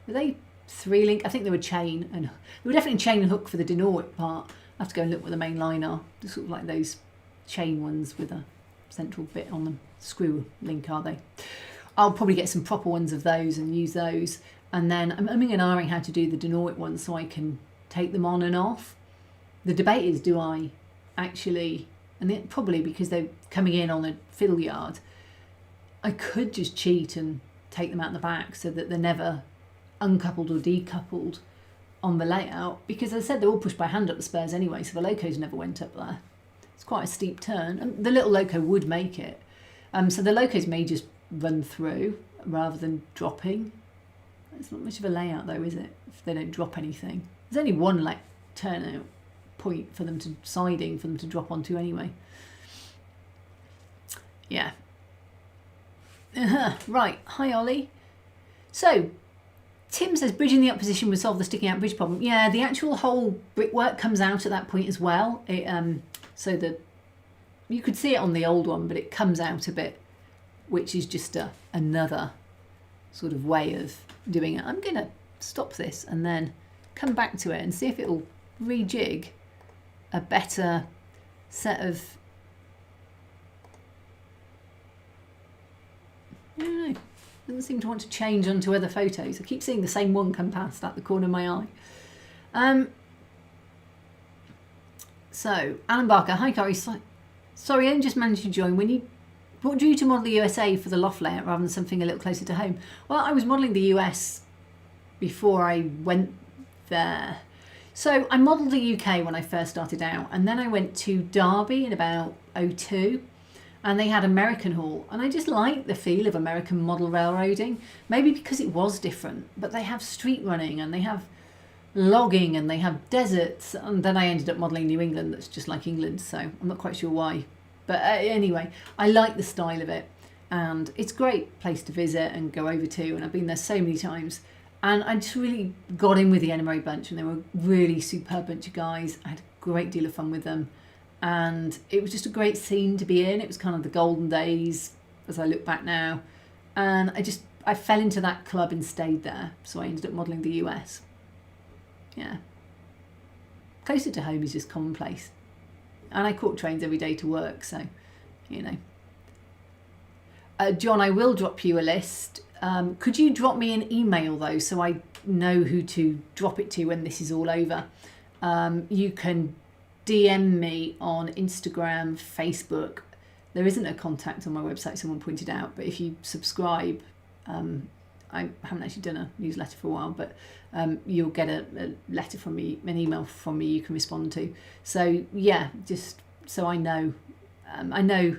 Were they 3-link? I think they were chain. And they were definitely chain and hook for the Dinorwic part. I have to go and look what the mainline are. They're sort of like those chain ones with a central bit on them. Screw link, are they? I'll probably get some proper ones of those and use those. And then I'm umming and ahhing how to do the Dinorwic ones so I can take them on and off. The debate is, do I actually, and probably because they're coming in on a fiddle yard, I could just cheat and take them out the back so that they're never uncoupled or decoupled on the layout, because as I said, they're all pushed by hand up the spurs anyway, so the locos never went up there. It's quite a steep turn, and the little loco would make it. So the locos may just run through rather than dropping. It's not much of a layout though, is it, if they don't drop anything? There's only one turnout point for them to siding for them to drop onto anyway. Yeah. Right, hi Ollie. So Tim says bridging the up position would solve the sticking out bridge problem. Yeah, the actual whole brickwork comes out at that point as well. So that you could see it on the old one, but it comes out a bit, which is just another sort of way of doing it. I'm going to stop this and then come back to it and see if it'll rejig a better set of, I don't know, doesn't seem to want to change onto other photos. I keep seeing the same one come past at the corner of my eye. So Alan Barker, hi Corey, sorry I only just managed to join. What drew you to model the USA for the loft layout rather than something a little closer to home? Well, I was modelling the US before I went there. So I modelled the UK when I first started out, and then I went to Derby in about 2002, and they had American Hall, and I just liked the feel of American model railroading, maybe because it was different, but they have street running and they have logging and they have deserts, and then I ended up modelling New England that's just like England, so I'm not quite sure why. But anyway, I like the style of it, and it's a great place to visit and go over to, and I've been there so many times. And I just really got in with the NMRA bunch, and they were a really superb bunch of guys. I had a great deal of fun with them, and it was just a great scene to be in. It was kind of the golden days as I look back now, and I fell into that club and stayed there, so I ended up modelling the US. Yeah. Closer to home is just commonplace. And I caught trains every day to work, so, John, I will drop you a list. Could you drop me an email though, so I know who to drop it to when this is all over? You can DM me on Instagram, Facebook. There isn't a contact on my website, someone pointed out, but if you subscribe, I haven't actually done a newsletter for a while, but you'll get a letter from me, an email from me you can respond to. So yeah, just so I know. I know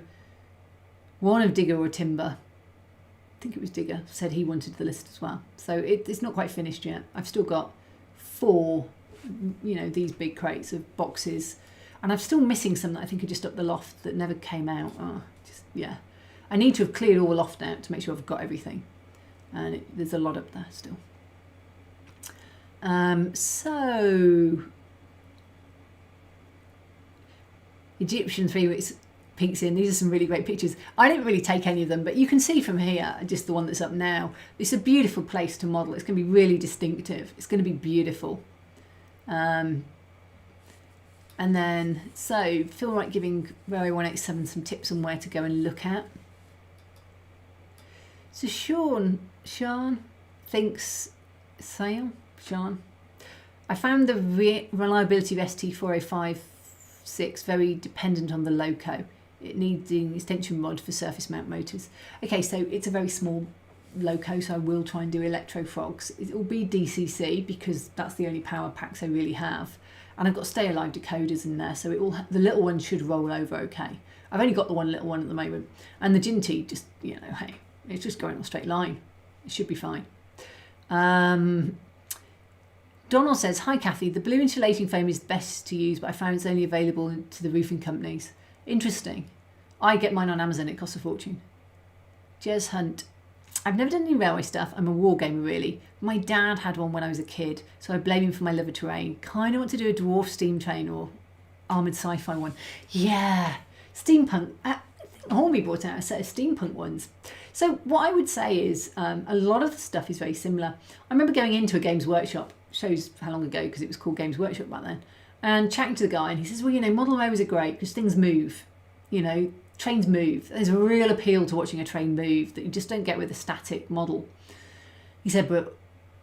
one of Digger or Timber, I think it was Digger, said he wanted the list as well. So it's not quite finished yet. I've still got 4, these big crates of boxes, and I'm still missing some that I think are just up the loft that never came out. I need to have cleared all the loft out to make sure I've got everything, and there's a lot up there still. So Egyptian 3 weeks peeks in. These are some really great pictures. I didn't really take any of them, but you can see from here, just the one that's up now. It's a beautiful place to model. It's going to be really distinctive. It's going to be beautiful. And then, so Phil Wright giving Row 187 some tips on where to go and look at. So Sean thinks, Sean, I found the reliability of ST4056 very dependent on the loco. It needs an extension rod for surface mount motors. Okay, so it's a very small loco, so I will try and do electro frogs. It will be DCC because that's the only power packs I really have. And I've got stay alive decoders in there, so the little one should roll over okay. I've only got the one little one at the moment. And the Ginty, just, hey, It's just going on a straight line. It should be fine. Donald says, hi Kathy, the blue insulating foam is best to use, but I found it's only available to the roofing companies. Interesting. I get mine on Amazon, it costs a fortune. Jez Hunt, I've never done any railway stuff. I'm a war gamer really. My dad had one when I was a kid, so I blame him for my love of terrain. Kind of want to do a dwarf steam train or armoured sci-fi one. Yeah, steampunk. I think Hornby brought out a set of steampunk ones. So what I would say is a lot of the stuff is very similar. I remember going into a Games Workshop, shows how long ago because it was called Games Workshop back then, and chatting to the guy, and he says, well, you know, model railways are great because things move, you know, trains move. There's a real appeal to watching a train move that you just don't get with a static model. He said, but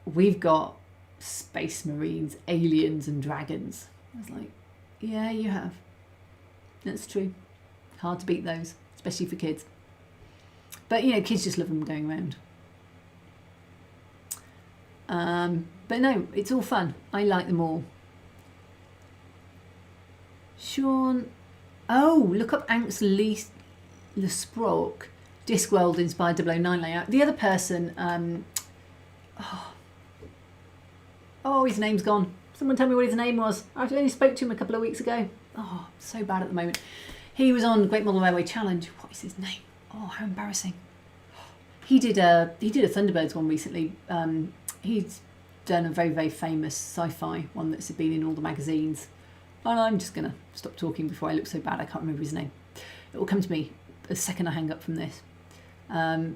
we've got space marines, aliens and dragons. I was like, yeah, you have. That's true. Hard to beat those, especially for kids. But, you know, kids just love them going around. But no, it's all fun. I like them all. Sean, oh, look up Anx Lesprock, Discworld inspired 009 layout. The other person, his name's gone. Someone tell me what his name was. I only spoke to him a couple of weeks ago. Oh, so bad at the moment. He was on Great Model Railway Challenge. What is his name? Oh, how embarrassing. He did a Thunderbirds one recently. He's done a very, very famous sci-fi one that's been in all the magazines. And I'm just going to stop talking before I look so bad I can't remember his name. It will come to me the second I hang up from this. You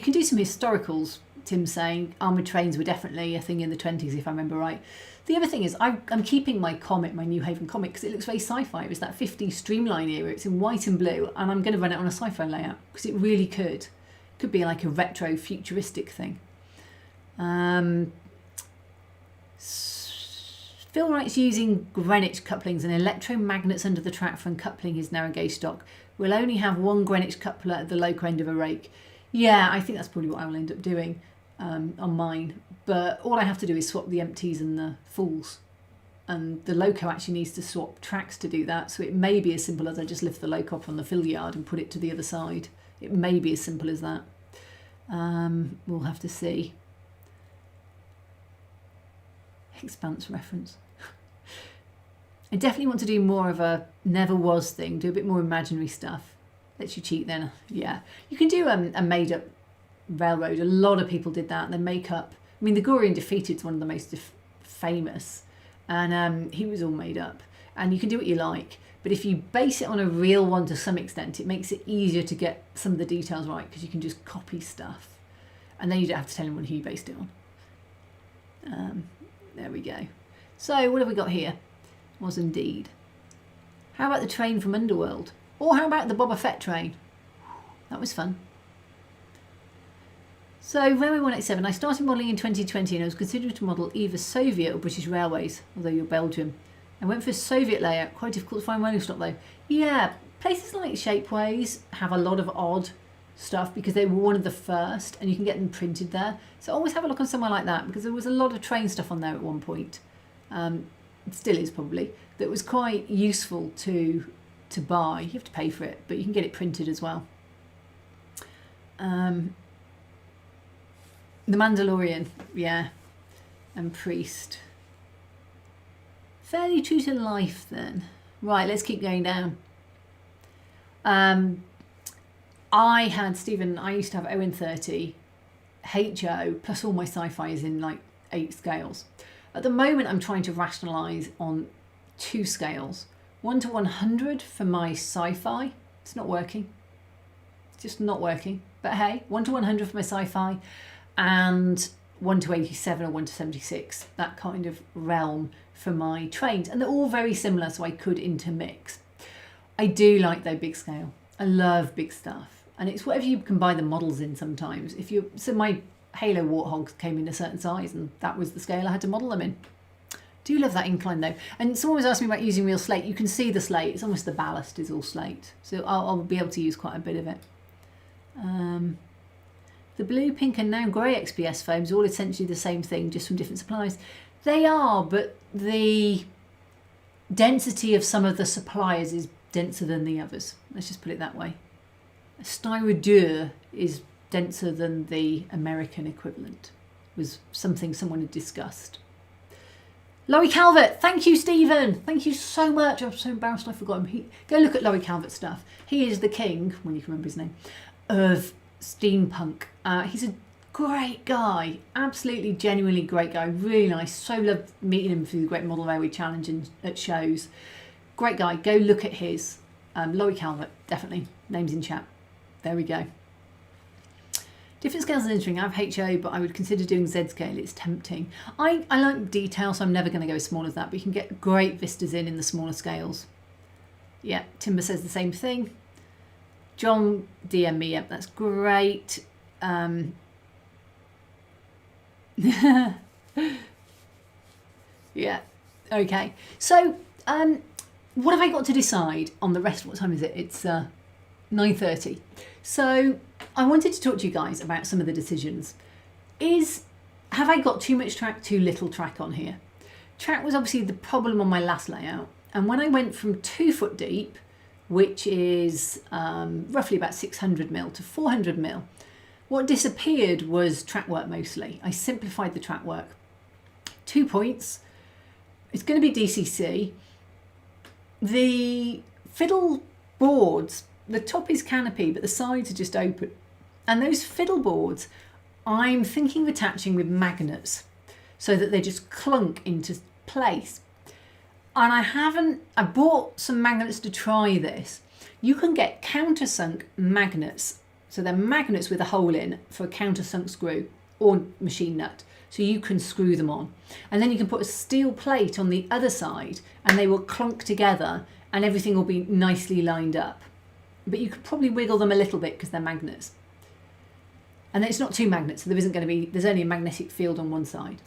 can do some historicals. Tim's saying armoured trains were definitely a thing in the 20s, if I remember right. The other thing is I'm keeping my comic, my New Haven comic, because it looks very sci-fi. It was that 50s Streamline era. It's in white and blue, and I'm going to run it on a sci-fi layout because it really could. Could be like a retro futuristic thing. Phil writes, using Greenwich couplings and electromagnets under the track for uncoupling his narrow gauge stock. We'll only have one Greenwich coupler at the local end of a rake. Yeah, I think that's probably what I will end up doing on mine. But all I have to do is swap the empties and the fulls. And the loco actually needs to swap tracks to do that. So it may be as simple as I just lift the loco up on the fill yard and put it to the other side. It may be as simple as that. We'll have to see. Expanse reference. I definitely want to do more of a never was thing, do a bit more imaginary stuff. Lets you cheat then. Yeah, you can do a made up railroad. A lot of people did that. They make up, I mean, the Gorian Defeated is one of the most famous, and he was all made up, and you can do what you like, but if you base it on a real one to some extent, it makes it easier to get some of the details right, because you can just copy stuff and then you don't have to tell anyone who you based it on. There we go. So what have we got here? Was indeed. How about the train from Underworld? Or how about the Boba Fett train? That was fun. So Railway 187, I started modelling in 2020 and I was considering to model either Soviet or British Railways, although you're Belgium. I went for a Soviet layout, quite difficult to find rolling stock though. Yeah, places like Shapeways have a lot of odd stuff because they were one of the first and you can get them printed there. So always have a look on somewhere like that, because there was a lot of train stuff on there at one point. It still is probably. That was quite useful to buy. You have to pay for it, but you can get it printed as well. The Mandalorian, yeah, and Priest. Fairly true to life then. Right, let's keep going down. I used to have ON30, HO, plus all my sci-fi is in like 8 scales. At the moment, I'm trying to rationalise on 2 scales. 1 to 100 for my sci-fi. It's not working. It's just not working. But hey, 1 to 100 for my sci-fi, and 1 to 87 or 1 to 76, that kind of realm for my trains. And they're all very similar, so I could intermix. I do like though big scale. I love big stuff. And it's whatever you can buy the models in sometimes. So my Halo Warthogs came in a certain size and that was the scale I had to model them in. Do love that incline though. And someone was asking me about using real slate. You can see the slate. It's almost the ballast is all slate. So I'll be able to use quite a bit of it. The blue, pink and now grey XPS foams are all essentially the same thing, just from different suppliers. They are, but the density of some of the suppliers is denser than the others. Let's just put it that way. styrodure is denser than the American equivalent, was something someone had discussed. Laurie Calvert, thank you, Stephen. Thank you so much. I'm so embarrassed I forgot him. Go look at Laurie Calvert's stuff. He is the king, when you can remember his name, of steampunk. He's a great guy, absolutely genuinely great guy, really nice. So loved meeting him through the Great Model Railway Challenge and at shows. Great guy. Go look at his. Laurie Calvert, definitely. Name's in chat. There we go. Different scales of entering. I have HO, but I would consider doing Z scale. It's tempting. I like detail, so I'm never going to go as small as that, but you can get great vistas in the smaller scales. Yeah, Timber says the same thing. John DM me, yep, that's great. Yeah, okay. So, what have I got to decide on the rest? What time is it? It's 9:30. So I wanted to talk to you guys about some of the decisions. Have I got too much track, too little track on here? Track was obviously the problem on my last layout. And when I went from 2 foot deep, which is roughly about 600 mil to 400 mil, what disappeared was track work mostly. I simplified the track work. 2 points. It's going to be DCC. The fiddle boards, the top is canopy, but the sides are just open. And those fiddle boards, I'm thinking of attaching with magnets so that they just clunk into place. And I bought some magnets to try this. You can get countersunk magnets. So they're magnets with a hole in for a countersunk screw or machine nut. So you can screw them on. And then you can put a steel plate on the other side and they will clunk together and everything will be nicely lined up. But you could probably wiggle them a little bit because they're magnets. And it's not two magnets, so there's only a magnetic field on one side.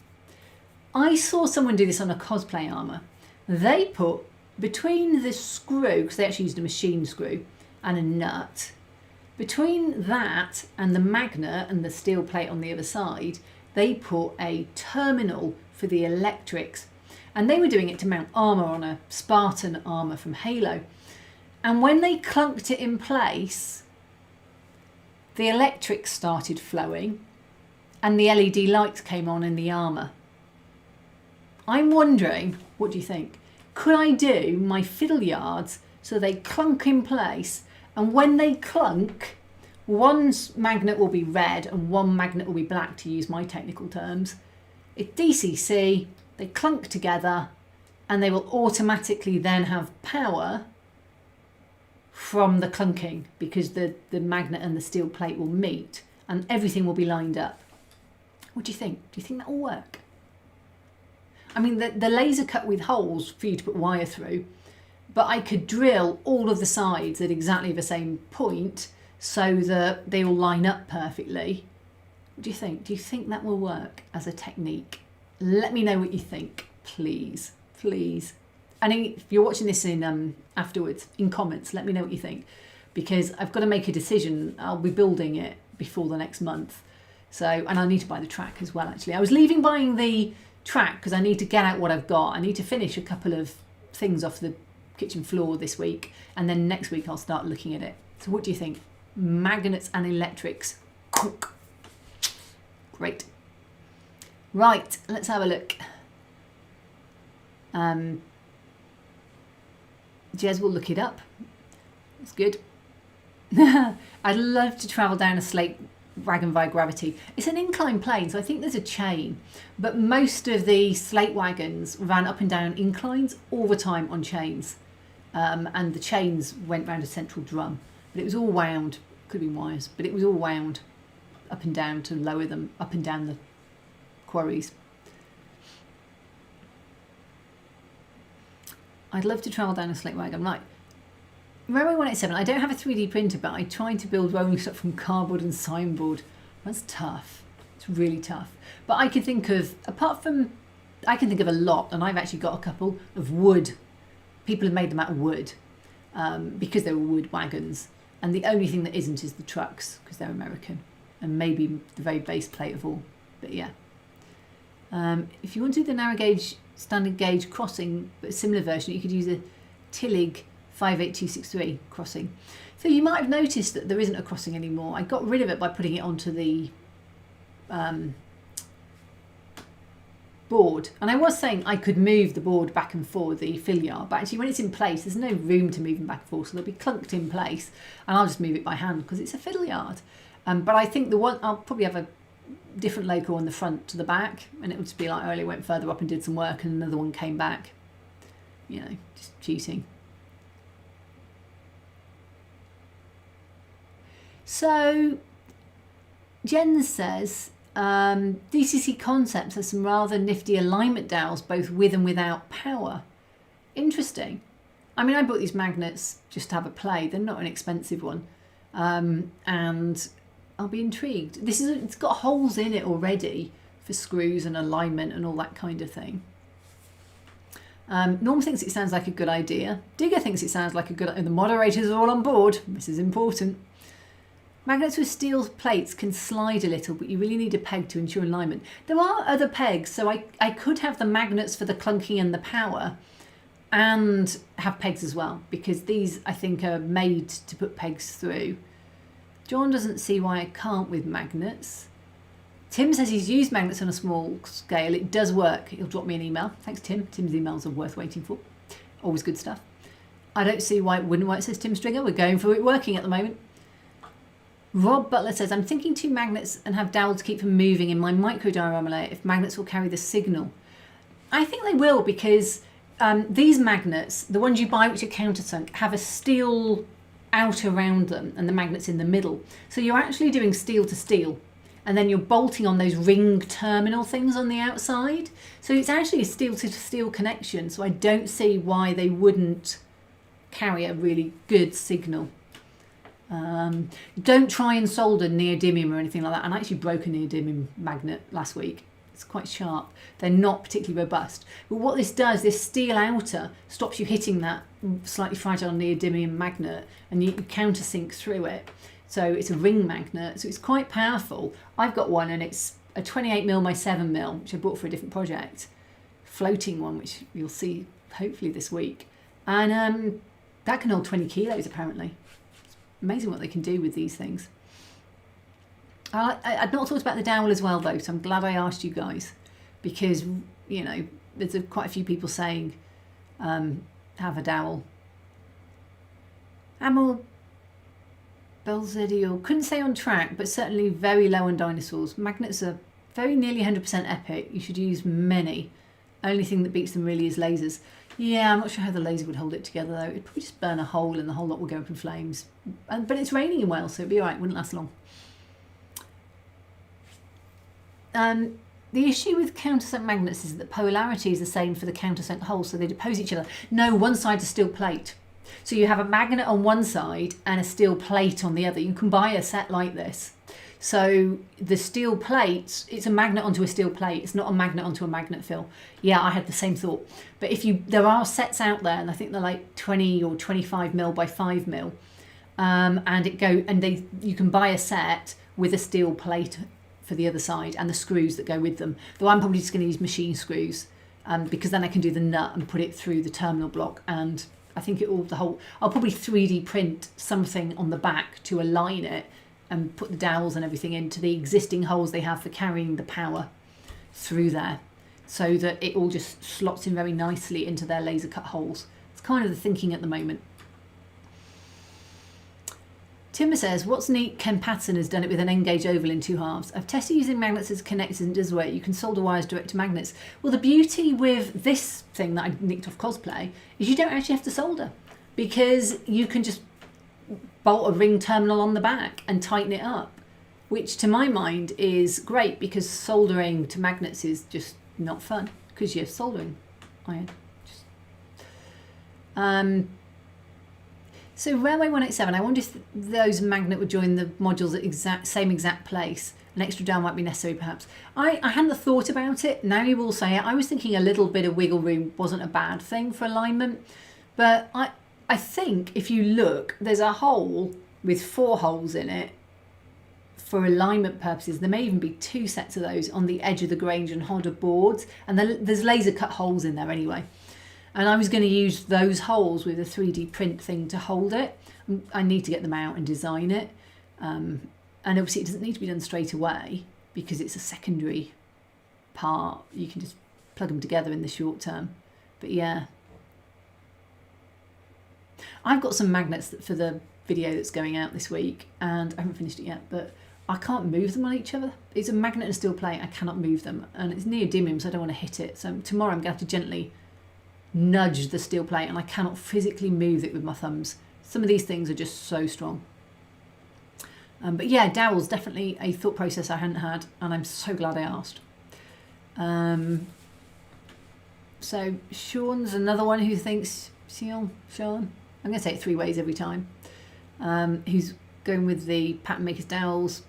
I saw someone do this on a cosplay armour. They put between the screw, because they actually used a machine screw and a nut, between that and the magnet and the steel plate on the other side, they put a terminal for the electrics. And they were doing it to mount armour on a Spartan armour from Halo. And when they clunked it in place, the electrics started flowing and the LED lights came on in the armour. I'm wondering, what do you think? Could I do my fiddle yards so they clunk in place, and when they clunk, one magnet will be red and one magnet will be black, to use my technical terms. It's DCC, they clunk together and they will automatically then have power from the clunking because the magnet and the steel plate will meet and everything will be lined up. What do you think? Do you think that will work? I mean, the laser cut with holes for you to put wire through, but I could drill all of the sides at exactly the same point so that they all line up perfectly. What do you think? Do you think that will work as a technique? Let me know what you think, please, please. And if you're watching this in afterwards, in comments, let me know what you think, because I've got to make a decision. I'll be building it before the next month. So, and I need to buy the track as well, actually. I was leaving buying the track because I need to get out what I've got. I need to finish a couple of things off the kitchen floor this week, and then next week I'll start looking at it. So what do you think? Magnets and electrics. Great. Right, let's have a look. Jez will look it up. That's good. I'd love to travel down a slate wagon via gravity. It's an inclined plane, so I think there's a chain, but most of the slate wagons ran up and down inclines all the time on chains, and the chains went round a central drum, but it was all wound, could be wires, but it was all wound up and down to lower them up and down the quarries. I'd love to travel down a slate wagon. Right, Railway 187, I don't have a 3D printer, but I tried to build rolling stock from cardboard and signboard. That's tough. It's really tough. But I can think of, I can think of a lot, and I've actually got a couple of wood. People have made them out of wood because they were wood wagons. And the only thing that isn't is the trucks, because they're American. And maybe the very base plate of all. But yeah. If you want to do the narrow gauge, standard gauge crossing, but a similar version, you could use a Tillig 58263 crossing. So you might have noticed that there isn't a crossing anymore. I got rid of it by putting it onto the board. And I was saying I could move the board back and forward, the fill yard, but actually when it's in place, there's no room to move them back and forth, so they'll be clunked in place, and I'll just move it by hand because it's a fiddle yard. But I think I'll probably have a different logo on the front to the back, and it would just be like I only went further up and did some work and another one came back. You know, just cheating. So Jen says, DCC Concepts has some rather nifty alignment dowels, both with and without power. Interesting. I mean, I bought these magnets just to have a play. They're not an expensive one. And I'll be intrigued. It's got holes in it already for screws and alignment and all that kind of thing. Norm thinks it sounds like a good idea. Digger thinks it sounds like a good idea. The moderators are all on board. This is important. Magnets with steel plates can slide a little, but you really need a peg to ensure alignment. There are other pegs, so I could have the magnets for the clunking and the power and have pegs as well, because these, I think, are made to put pegs through. John doesn't see why I can't with magnets. Tim says he's used magnets on a small scale. It does work. He'll drop me an email. Thanks, Tim. Tim's emails are worth waiting for. Always good stuff. I don't see why it wouldn't work, says Tim Stringer. We're going for it working at the moment. Rob Butler says, I'm thinking 2 magnets and have dowel to keep them moving in my micro diorama layer if magnets will carry the signal. I think they will, because these magnets, the ones you buy which are countersunk, have a steel outer around them and the magnets in the middle. So you're actually doing steel to steel, and then you're bolting on those ring terminal things on the outside. So it's actually a steel to steel connection. So I don't see why they wouldn't carry a really good signal. Don't try and solder neodymium or anything like that. And I actually broke a neodymium magnet last week. It's quite sharp. They're not particularly robust. But what this does, this steel outer stops you hitting that slightly fragile neodymium magnet, and you countersink through it. So it's a ring magnet, so it's quite powerful. I've got one, and it's a 28mm by 7mm, which I bought for a different project. Floating one, which you'll see hopefully this week. And that can hold 20 kilos apparently. Amazing what they can do with these things. I'd not thought about the dowel as well though, so I'm glad I asked you guys, because you know there's quite a few people saying have a dowel. Amel Belzedio couldn't say on track, but certainly very low on dinosaurs. Magnets are very nearly 100% epic. You should use many. Only thing that beats them really is lasers. Yeah, I'm not sure how the laser would hold it together though. It'd probably just burn a hole and the whole lot would go up in flames. But it's raining in Wales, so it'd be alright, wouldn't last long. The issue with countersunk magnets is that polarity is the same for the countersunk holes, so they oppose each other. No, one side's a steel plate. So you have a magnet on one side and a steel plate on the other. You can buy a set like this. So the steel plate, it's a magnet onto a steel plate. It's not a magnet onto a magnet fill. Yeah, I had the same thought. But there are sets out there, and I think they're like 20 or 25mm by 5mm, and you can buy a set with a steel plate for the other side and the screws that go with them. Though I'm probably just going to use machine screws, because then I can do the nut and put it through the terminal block, and I think I'll probably 3D print something on the back to align it and put the dowels and everything into the existing holes they have for carrying the power through there, so that it all just slots in very nicely into their laser cut holes. It's kind of the thinking at the moment. Timber says, what's neat, Ken Patterson has done it with an N-gauge oval in 2 halves. I've tested using magnets as connectors and it does work. You can solder wires direct to magnets. Well, the beauty with this thing that I nicked off Cosplay is you don't actually have to solder, because you can just bolt a ring terminal on the back and tighten it up, which to my mind is great, because soldering to magnets is just not fun because you're soldering iron. So Railway 187, I wonder if those magnet would join the modules at same exact place. An extra dowel might be necessary perhaps. I hadn't thought about it. Now you will say it. I was thinking a little bit of wiggle room wasn't a bad thing for alignment, but I think if you look, there's a hole with 4 holes in it for alignment purposes. There may even be 2 sets of those on the edge of the Grange and Hodder boards, and there's laser cut holes in there anyway. And I was going to use those holes with a 3D print thing to hold it. I need to get them out and design it. And obviously it doesn't need to be done straight away because it's a secondary part. You can just plug them together in the short term. But yeah. I've got some magnets for the video that's going out this week, and I haven't finished it yet, but I can't move them on each other. It's a magnet and a steel plate. I cannot move them, and it's neodymium, so I don't want to hit it. So tomorrow I'm going to have to gently nudge the steel plate, and I cannot physically move it with my thumbs. Some of these things are just so strong. But yeah, dowels, definitely a thought process I hadn't had, and I'm so glad I asked. So Sean's another one who thinks, Sean, I'm going to say it 3 ways every time, who's going with the pattern maker's dowels.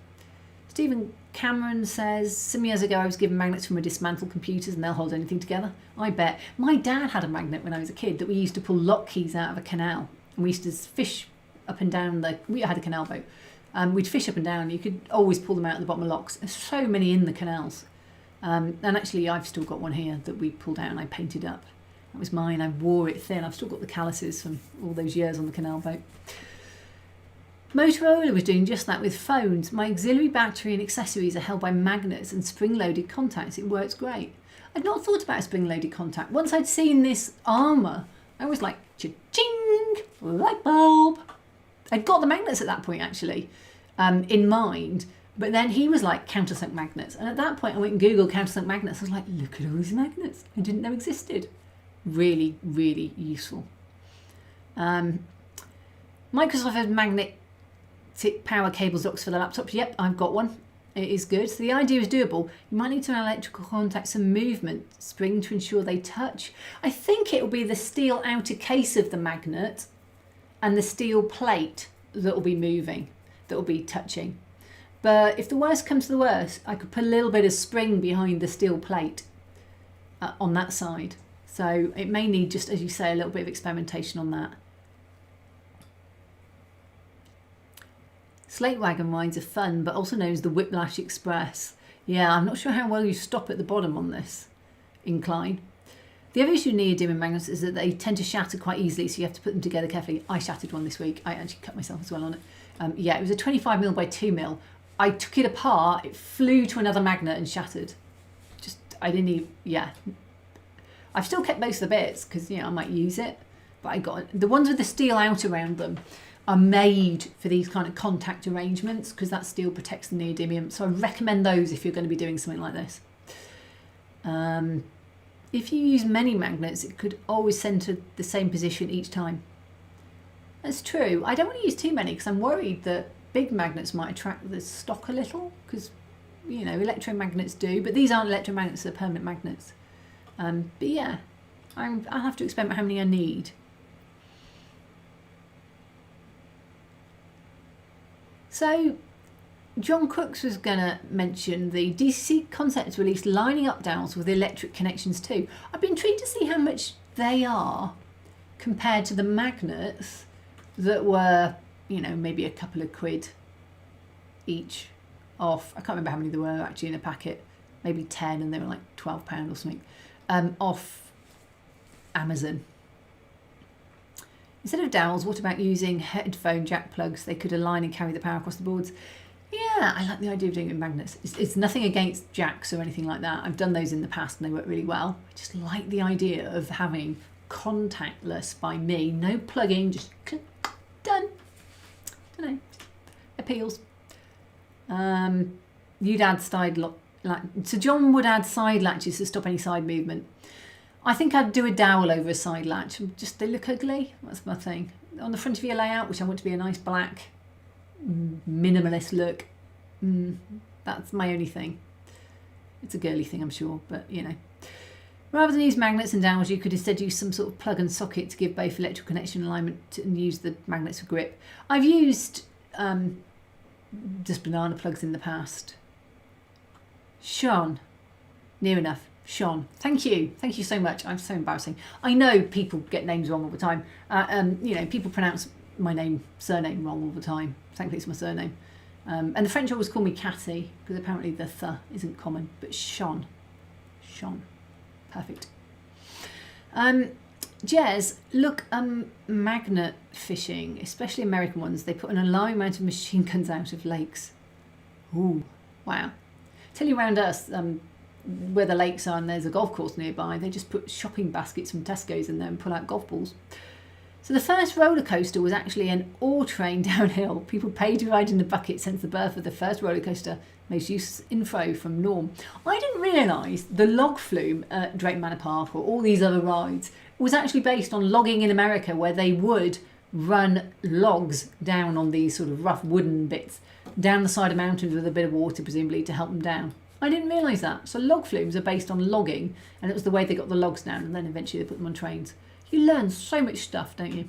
Stephen Cameron says, some years ago I was given magnets from a dismantled computers and they'll hold anything together. I bet. My dad had a magnet when I was a kid that we used to pull lock keys out of a canal. And we used to fish up and down we had a canal boat. We'd fish up and down. You could always pull them out at the bottom of locks. There's so many in the canals. And actually I've still got one here that we pulled out and I painted up. That was mine. I wore it thin. I've still got the calluses from all those years on the canal boat. Motorola was doing just that with phones. My auxiliary battery and accessories are held by magnets and spring-loaded contacts. It works great. I'd not thought about a spring-loaded contact. Once I'd seen this armour, I was like, cha-ching, light bulb. I'd got the magnets at that point, actually, in mind. But then he was like, countersunk magnets. And at that point, I went and Googled countersunk magnets. I was like, look at all these magnets I didn't know existed. Really, really useful. Microsoft has magnetic power cable docks for the laptops. Yep, I've got one. It is good. So the idea is doable. You might need to allow electrical contacts and movement spring to ensure they touch. I think it will be the steel outer case of the magnet and the steel plate that will be moving, that will be touching. But if the worst comes to the worst, I could put a little bit of spring behind the steel plate on that side. So it may need, just as you say, a little bit of experimentation on that. Slate wagon rides are fun, but also known as the Whiplash Express. Yeah, I'm not sure how well you stop at the bottom on this incline. The other issue with neodymium magnets is that they tend to shatter quite easily, so you have to put them together carefully. I shattered one this week. I actually cut myself as well on it. Yeah, it was a 25mm by 2mm. I took it apart, it flew to another magnet and shattered. I didn't even, yeah. I've still kept most of the bits because, I might use it. But I got the ones with the steel out around them are made for these kind of contact arrangements because that steel protects the neodymium. So I recommend those if you're going to be doing something like this. If you use many magnets, it could always center the same position each time. That's true. I don't want to use too many because I'm worried that big magnets might attract the stock a little because, electromagnets do. But these aren't electromagnets, they're permanent magnets. But yeah, I'll have to experiment how many I need. So John Crooks was going to mention the DCC Concepts released lining up dowels with electric connections too. I'd be intrigued to see how much they are compared to the magnets that were, maybe a couple of quid each off. I can't remember how many there were actually in a packet. Maybe 10 and they were like £12 or something. Off Amazon. Instead of dowels, what about using headphone jack plugs? They could align and carry the power across the boards. Yeah, I like the idea of doing it with magnets. It's nothing against jacks or anything like that. I've done those in the past and they work really well. I just like the idea of having contactless by me, no plugging, just click, done. Don't know, appeals. You'd add so John would add side latches to stop any side movement. I think I'd do a dowel over a side latch. Just they look ugly. That's my thing. On the front of your layout, which I want to be a nice black, minimalist look. That's my only thing. It's a girly thing, I'm sure, but Rather than use magnets and dowels, you could instead use some sort of plug and socket to give both electrical connection and alignment and use the magnets for grip. I've used just banana plugs in the past. Sean, near enough. Sean, thank you so much. I'm so embarrassing. I know people get names wrong all the time. People pronounce my surname wrong all the time. Thankfully, it's my surname. And the French always call me Cathy because apparently the th isn't common. But Sean, perfect. Jez, look, magnet fishing, especially American ones, they put an alarming amount of machine guns out of lakes. Ooh, wow. Tell you around us, where the lakes are and there's a golf course nearby, they just put shopping baskets from Tesco's in there and pull out golf balls. So the first roller coaster was actually an all-terrain downhill. People paid to ride in the bucket since the birth of the first roller coaster. Most used info from Norm. I didn't realise the log flume at Drayton Manor Park or all these other rides was actually based on logging in America, where they would run logs down on these sort of rough wooden bits down the side of mountains with a bit of water presumably to help them down. I didn't realise that. So log flumes are based on logging, and it was the way they got the logs down, and then eventually they put them on trains. You learn so much stuff, don't you?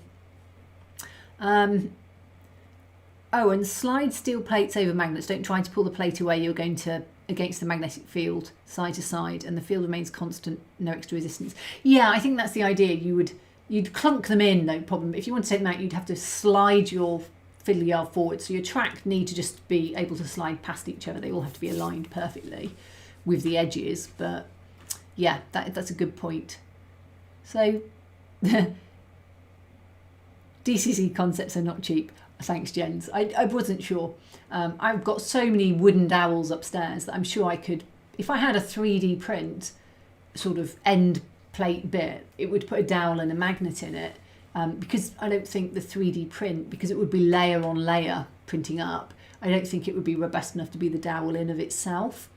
Oh, and slide steel plates over magnets. Don't try to pull the plate away. You're going to against the magnetic field side to side, and the field remains constant, no extra resistance. Yeah, I think that's the idea. You'd clunk them in, no problem. If you want to take them out, you'd have to slide your fiddly yard forward. So your track need to just be able to slide past each other. They all have to be aligned perfectly with the edges. But yeah, that's a good point. So DCC concepts are not cheap. Thanks, Jens. I wasn't sure. I've got so many wooden dowels upstairs that I'm sure I could, if I had a 3D print sort of end plate bit, it would put a dowel and a magnet in it. Because I don't think the 3D print, because it would be layer on layer printing up, I don't think it would be robust enough to be the dowel in of itself.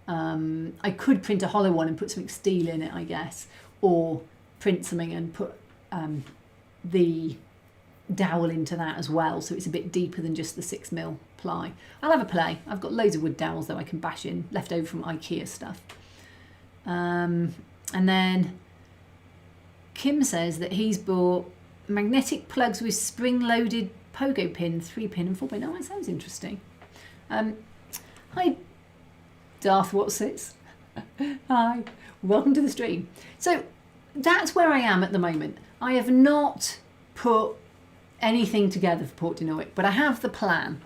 I could print a hollow one and put something steel in it, I guess, or print something and put the dowel into that as well, so it's a bit deeper than just the 6mm ply. I'll have a play. I've got loads of wood dowels that I can bash in, left over from IKEA stuff. And then Kim says that he's bought magnetic plugs with spring-loaded pogo pin, 3-pin and 4-pin. Oh, that sounds interesting. Hi, Darth Watsits. Hi, welcome to the stream. So that's where I am at the moment. I have not put anything together for Port Dinorwic, but I have the plan.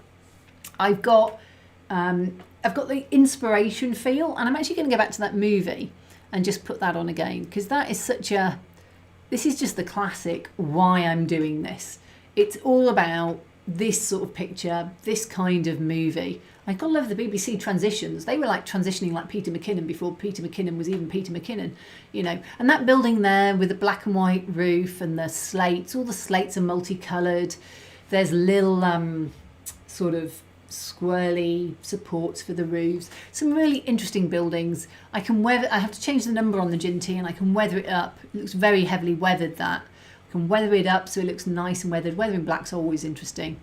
I've got the inspiration feel, and I'm actually going to go back to that movie and just put that on again, because that is this is just the classic why I'm doing this. It's all about this sort of picture, this kind of movie. I gotta love the BBC transitions. They were like transitioning like Peter McKinnon before Peter McKinnon was even Peter McKinnon, you know. And that building there with the black and white roof and the slates, all the slates are multicoloured. There's little sort of squirrely supports for the roofs. Some really interesting buildings. I have to change the number on the gin tea and I can weather it up. It looks very heavily weathered, that. I can weather it up so it looks nice and weathered. Weathering black's always interesting.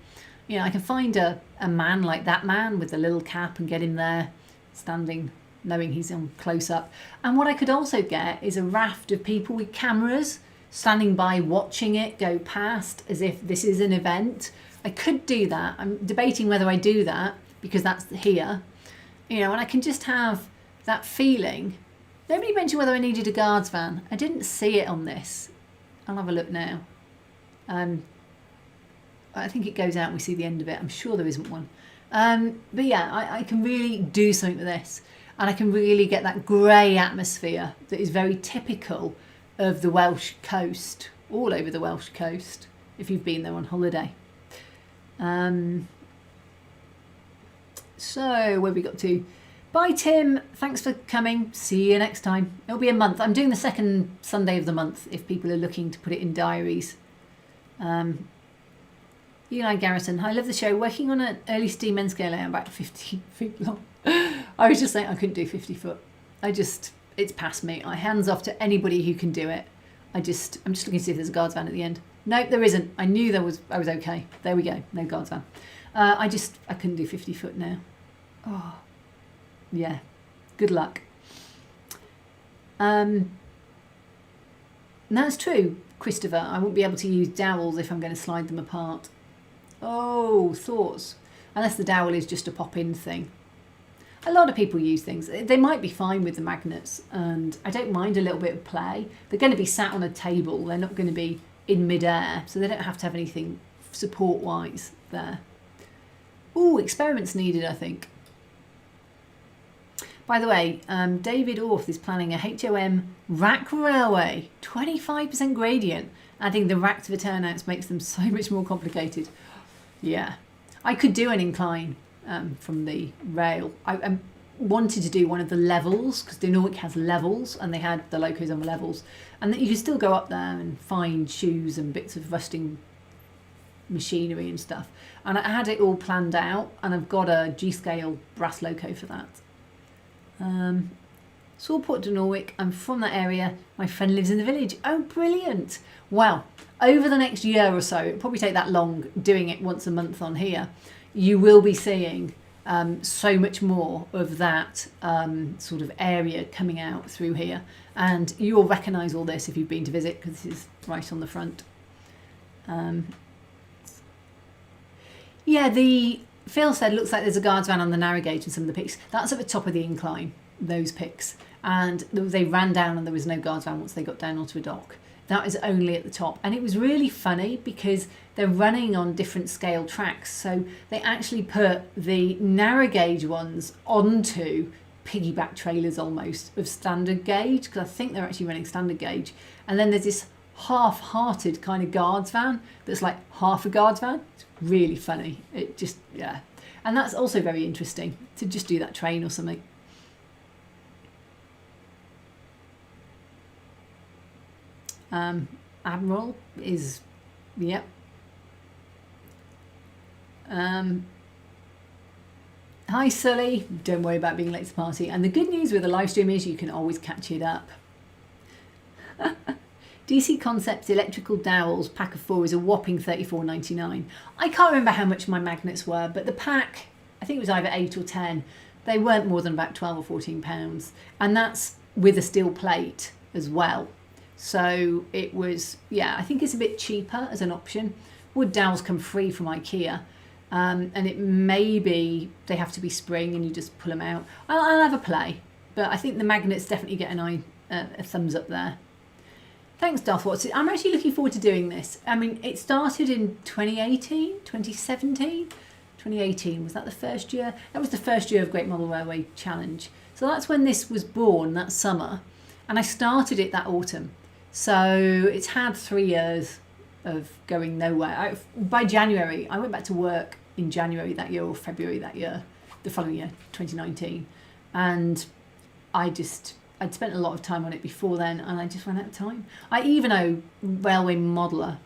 You know, I can find a man like that man with a little cap and get him there standing, knowing he's on close up. And what I could also get is a raft of people with cameras standing by watching it go past as if this is an event. I could do that. I'm debating whether I do that because that's here. You know, and I can just have that feeling. Nobody mentioned whether I needed a guards van. I didn't see it on this. I'll have a look now. I think it goes out and we see the end of it. I'm sure there isn't one. But yeah, I can really do something with this. And I can really get that grey atmosphere that is very typical of the Welsh coast, all over the Welsh coast, if you've been there on holiday. So, where have we got to? Bye, Tim. Thanks for coming. See you next time. It'll be a month. I'm doing the second Sunday of the month if people are looking to put it in diaries. Eli Garrison, I love the show. Working on an early steam end scale, I am about 50 feet long. I was just saying I couldn't do 50 foot. It's past me. I hands off to anybody who can do it. I'm just looking to see if there's a guards van at the end. Nope, there isn't. I knew I was okay. There we go. No guards van. I couldn't do 50 foot now. Oh, yeah. Good luck. That's true, Christopher. I won't be able to use dowels if I'm going to slide them apart. Oh, thoughts. Unless the dowel is just a pop-in thing. A lot of people use things. They might be fine with the magnets, and I don't mind a little bit of play. They're going to be sat on a table. They're not going to be in mid-air, so they don't have to have anything support-wise there. Ooh, experiments needed, I think. By the way, David Orth is planning a HOM rack railway, 25% gradient. Adding the rack to the turnouts makes them so much more complicated. Yeah, I could do an incline from the rail. I wanted to do one of the levels because Dinorwic has levels and they had the locos on the levels, and that you could still go up there and find shoes and bits of rusting machinery and stuff. And I had it all planned out, and I've got a G-scale brass loco for that. Saw Port Dinorwic. I'm from that area. My friend lives in the village. Oh, brilliant. Well, over the next year or so, it'll probably take that long doing it once a month on here, you will be seeing so much more of that sort of area coming out through here. And you will recognise all this if you've been to visit, because this is right on the front. Yeah, Phil said looks like there's a guards van on the narrow gauge in some of the pics. That's at the top of the incline, those pics. And they ran down and there was no guards van once they got down onto a dock. That is only at the top. And it was really funny because they're running on different scale tracks. So they actually put the narrow gauge ones onto piggyback trailers almost of standard gauge, because I think they're actually running standard gauge. And then there's this half-hearted kind of guards van that's like half a guards van. It's really funny. It just, yeah. And that's also very interesting to just do that train or something. Admiral is, yep. Hi Sully, don't worry about being late to the party. And the good news with a live stream is you can always catch it up. DC Concepts electrical dowels pack of 4 is a whopping $34.99. I can't remember how much my magnets were, but the pack, I think it was either 8 or 10. They weren't more than about 12 or 14 pounds, and that's with a steel plate as well. So it was, yeah, I think it's a bit cheaper as an option. Wood dowels come free from IKEA, and it may be they have to be spring and you just pull them out. I'll have a play, but I think the magnets definitely get a thumbs up there. Thanks, Darth Watson. I'm actually looking forward to doing this. I mean, it started in 2018, 2017. 2018, was that the first year? That was the first year of Great Model Railway Challenge. So that's when this was born, that summer. And I started it that autumn. So it's had 3 years of going nowhere. By January, I went back to work in January that year or February that year, the following year, 2019. And I'd spent a lot of time on it before then, and I just ran out of time. I even owe Railway Modeler,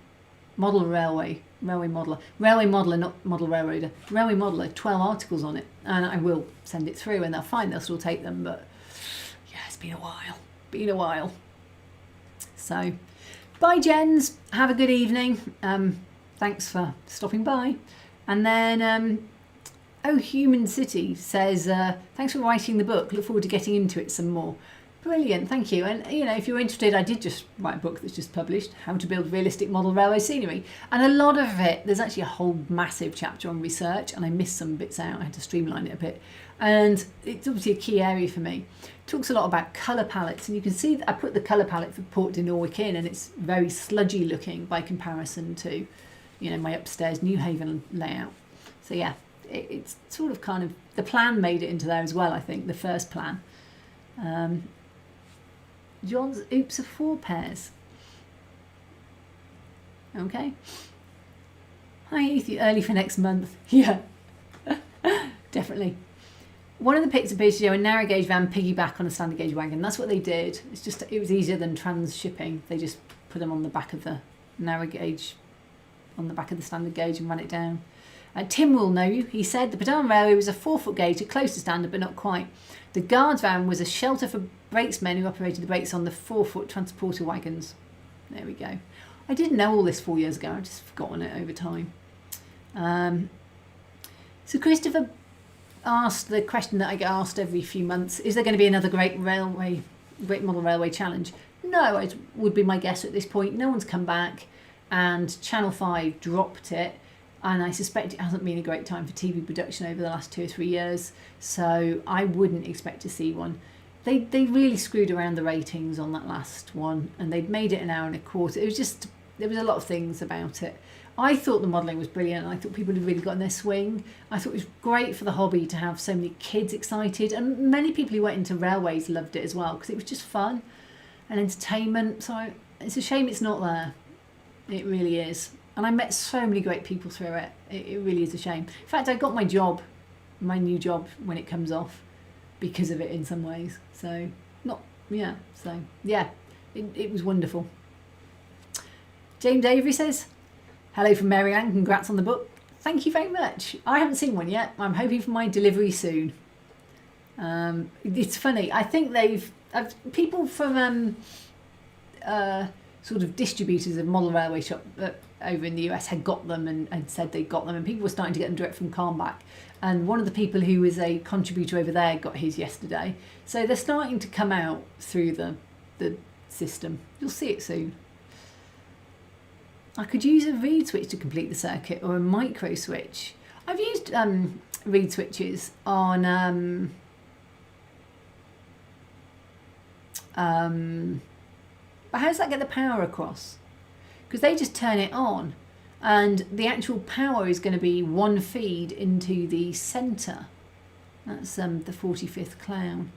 Railway Modeler, not Model Railroader, Railway Modeler, 12 articles on it, and I will send it through, and they'll still take them, but yeah, it's been a while. So, bye Jens, have a good evening, thanks for stopping by, and then, Human City says, thanks for writing the book, look forward to getting into it some more. Brilliant, thank you. And if you're interested, I did just write a book that's just published, How to Build Realistic Model Railway Scenery. And a lot of it, there's actually a whole massive chapter on research, and I missed some bits out. I had to streamline it a bit. And it's obviously a key area for me. It talks a lot about colour palettes, and you can see that I put the colour palette for Port Dinorwic in, and it's very sludgy looking by comparison to, my upstairs Newhaven layout. So yeah, it's sort of kind of, the plan made it into there as well, I think, the first plan. John's oops of 4 pairs. Okay. Hi, Ethan, early for next month. Yeah, definitely. One of the pics appears to show a narrow gauge van piggyback on a standard gauge wagon. That's what they did. It was easier than transshipping. They just put them on the back of the narrow gauge, on the back of the standard gauge, and ran it down. Tim will know you. He said the Padawan Railway was a 4-foot gauge, close to standard, but not quite. The guards van was a shelter for brakesmen who operated the brakes on the 4-foot transporter wagons. There we go. I didn't know all this 4 years ago. I've just forgotten it over time. So Christopher asked the question that I get asked every few months: is there going to be another Great Model Railway Challenge? No, it would be my guess at this point. No one's come back, and Channel 5 dropped it. And I suspect it hasn't been a great time for TV production over the last 2 or 3 years. So I wouldn't expect to see one. They really screwed around the ratings on that last one, and they'd made it an hour and a quarter. It was just, there was a lot of things about it. I thought the modelling was brilliant. I thought people had really got in their swing. I thought it was great for the hobby to have so many kids excited, and many people who went into railways loved it as well because it was just fun and entertainment. So it's a shame it's not there. It really is. And I met so many great people through it. It really is a shame. In fact, I got my new job when it comes off because of it in some ways. So it was wonderful. James Avery says, hello from Maryland, congrats on the book. Thank you very much. I haven't seen one yet. I'm hoping for my delivery soon. It's funny. I think people from sort of distributors of model railway shop over in the US had got them and said they got them, and people were starting to get them direct from Carnback. And one of the people who is a contributor over there got his yesterday. So they're starting to come out through the system. You'll see it soon. I could use a reed switch to complete the circuit or a micro switch. I've used reed switches on but how does that get the power across? Because they just turn it on and the actual power is going to be one feed into the centre. That's the 45th clown.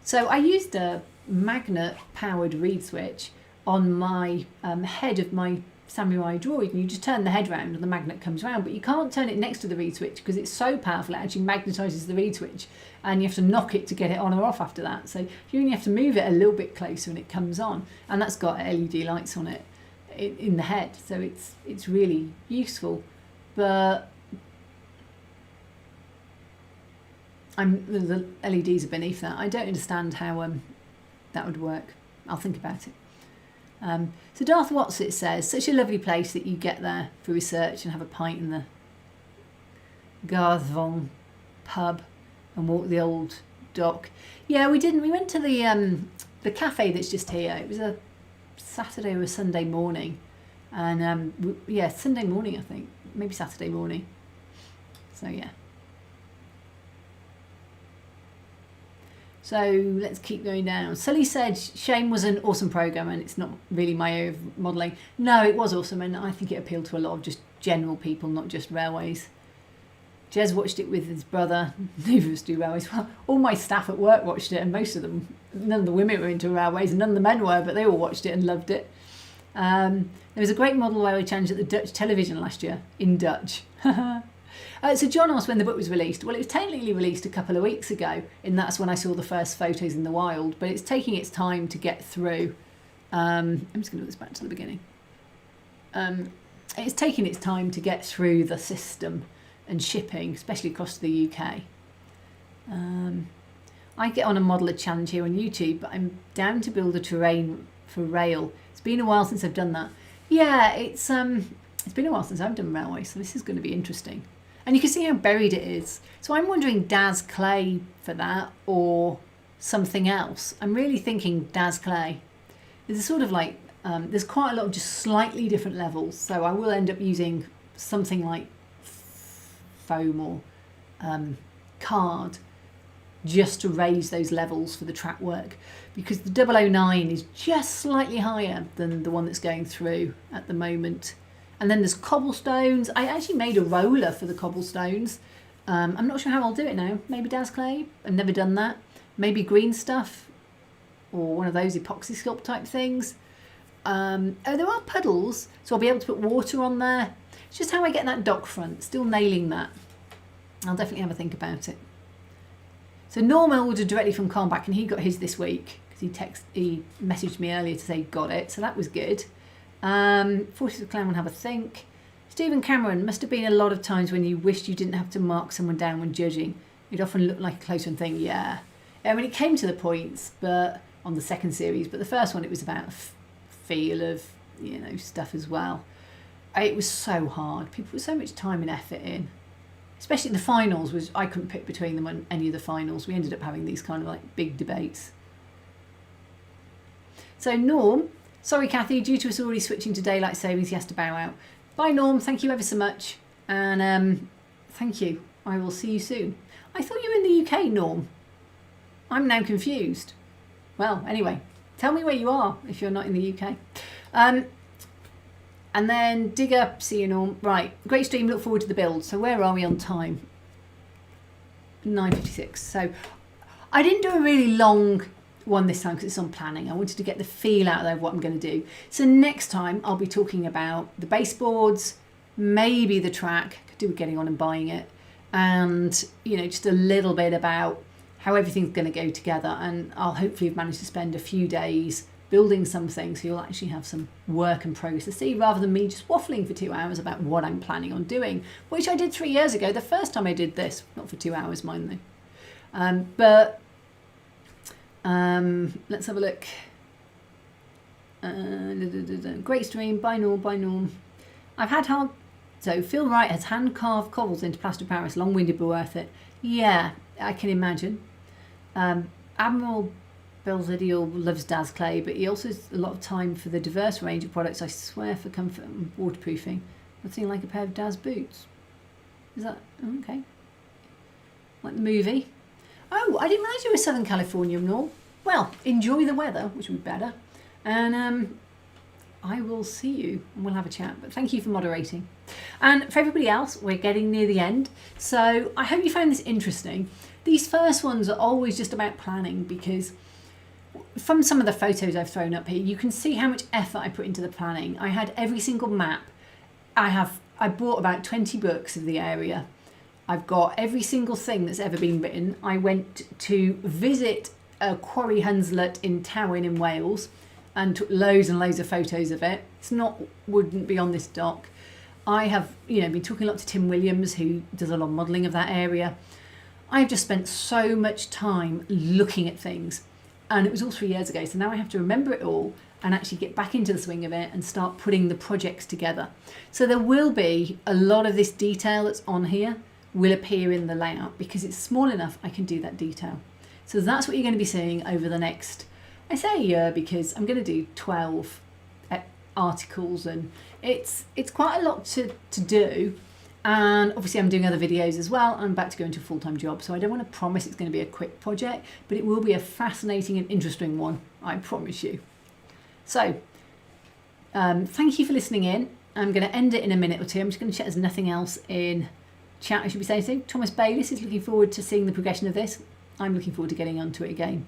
So I used a magnet powered reed switch on my head of my samurai droid, and you just turn the head round and the magnet comes round, but you can't turn it next to the reed switch because it's so powerful it actually magnetises the reed switch and you have to knock it to get it on or off after that. So you only have to move it a little bit closer and it comes on, and that's got LED lights on it in the head, so it's really useful. But the LEDs are beneath that. I don't understand how that would work. I'll think about it. So Darth Watsit says, such a lovely place that you get there for research and have a pint in the Garthvon pub and walk the old dock. Yeah, we didn't. We went to the cafe that's just here. It was a Saturday or a Sunday morning, and Sunday morning I think, maybe Saturday morning. So yeah. So let's keep going down. Sully said Shame was an awesome programme and it's not really my area of modelling. No, it was awesome, and I think it appealed to a lot of just general people, not just railways. Jez watched it with his brother. Neither of us do railways. Well, all my staff at work watched it, and most of them, none of the women were into railways and none of the men were, but they all watched it and loved it. There was a great model railway challenge at the Dutch television last year, in Dutch. So John asked when the book was released. Well, it was technically released a couple of weeks ago, and that's when I saw the first photos in the wild, but it's taking its time to get through. I'm just going to look this back to the beginning. It's taking its time to get through the system and shipping, especially across the UK. I get on a modeler challenge here on YouTube, but I'm down to build a terrain for rail. It's been a while since I've done that. Yeah, it's been a while since I've done railway, so this is going to be interesting. And you can see how buried it is. So I'm wondering Daz Clay for that or something else. I'm really thinking Daz Clay. There's sort of like, there's quite a lot of just slightly different levels. So I will end up using something like foam or card just to raise those levels for the track work, because the 009 is just slightly higher than the one that's going through at the moment. And then there's cobblestones. I actually made a roller for the cobblestones. I'm not sure how I'll do it now. Maybe Daz Clay. I've never done that. Maybe green stuff or one of those epoxy sculpt type things. There are puddles, so I'll be able to put water on there. It's just how I get that dock front. Still nailing that. I'll definitely have a think about it. So Norm ordered directly from Carnback, and he got his this week because he messaged me earlier to say got it, so that was good. 40th Clown will have a think. Stephen Cameron, must have been a lot of times when you wished you didn't have to mark someone down when judging. It often looked like a close one thing. Yeah, I mean, it came to the points, but on the second series, but the first one it was about feel of stuff as well. It was so hard. People put so much time and effort in, especially the finals. Was I couldn't pick between them on any of the finals. We ended up having these kind of like big debates. So Norm, sorry Kathy, due to us already switching to daylight savings, he has to bow out. Bye Norm, thank you ever so much, and thank you. I will see you soon. I thought you were in the UK, Norm. I'm now confused. Well, anyway, tell me where you are if you're not in the UK. And then Digger, see you all. Right, great stream, look forward to the build. So where are we on time? 9:56. So I didn't do a really long one this time because it's on planning. I wanted to get the feel out there of what I'm going to do. So next time I'll be talking about the baseboards, maybe the track, could do with getting on and buying it, and just a little bit about how everything's going to go together. And I'll hopefully have managed to spend a few days building something so you'll actually have some work and progress to see, rather than me just waffling for 2 hours about what I'm planning on doing, which I did 3 years ago, the first time I did this. Not for 2 hours, mind though. Let's have a look. Great stream, bye Norm. I've had hard. So Phil Wright has hand carved cobbles into plaster Paris, long winded but worth it. Yeah, I can imagine. Admiral Belzidial loves Daz Clay, but he also has a lot of time for the diverse range of products, I swear, for comfort and waterproofing. Nothing like a pair of Daz boots. Is that okay? Like the movie? Oh, I didn't realise you were Southern California and all. Well, enjoy the weather, which would be better. And I will see you and we'll have a chat. But thank you for moderating. And for everybody else, we're getting near the end. So I hope you found this interesting. These first ones are always just about planning, because from some of the photos I've thrown up here, you can see how much effort I put into the planning. I had every single map. I bought about 20 books of the area. I've got every single thing that's ever been written. I went to visit a quarry Hunslet in Tywyn in Wales and took loads and loads of photos of it. Wouldn't be on this doc. I have been talking a lot to Tim Williams, who does a lot of modelling of that area. I've just spent so much time looking at things, and it was all 3 years ago, so now I have to remember it all and actually get back into the swing of it and start putting the projects together. So there will be a lot of this detail that's on here will appear in the layout, because it's small enough I can do that detail. So that's what you're going to be seeing over the next, I say a year because I'm going to do 12 articles, and it's quite a lot to do. And obviously I'm doing other videos as well. I'm about to go into a full-time job, so I don't want to promise it's going to be a quick project, but it will be a fascinating and interesting one, I promise you. So thank you for listening in. I'm going to end it in a minute or two. I'm just going to check there's nothing else in chat I should be saying to. Thomas Bayliss is looking forward to seeing the progression of this. I'm looking forward to getting onto it again.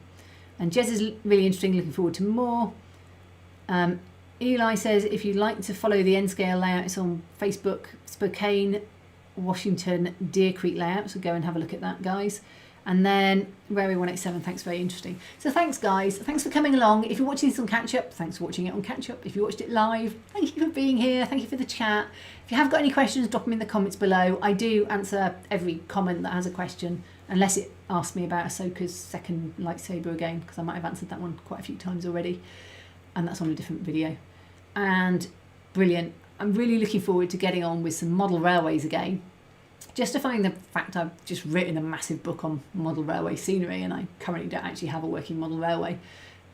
And Jez is really interesting, looking forward to more. Eli says, if you'd like to follow the N-scale layout, it's on Facebook, Spokane, Washington, Deer Creek layout. So go and have a look at that, guys. And then Rary 187, thanks, very interesting. So thanks, guys. Thanks for coming along. If you're watching this on catch up, thanks for watching it on catch up. If you watched it live, thank you for being here. Thank you for the chat. If you have got any questions, drop them in the comments below. I do answer every comment that has a question, unless it asks me about Ahsoka's second lightsaber again, because I might have answered that one quite a few times already. And that's on a different video. And brilliant. I'm really looking forward to getting on with some model railways again. Justifying the fact I've just written a massive book on model railway scenery, and I currently don't actually have a working model railway.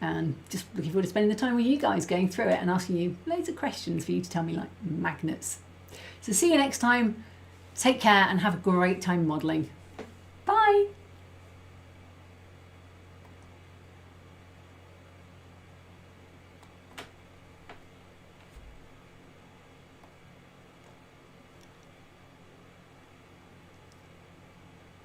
And just looking forward to spending the time with you guys going through it and asking you loads of questions for you to tell me like magnets. So see you next time. Take care and have a great time modelling. Bye.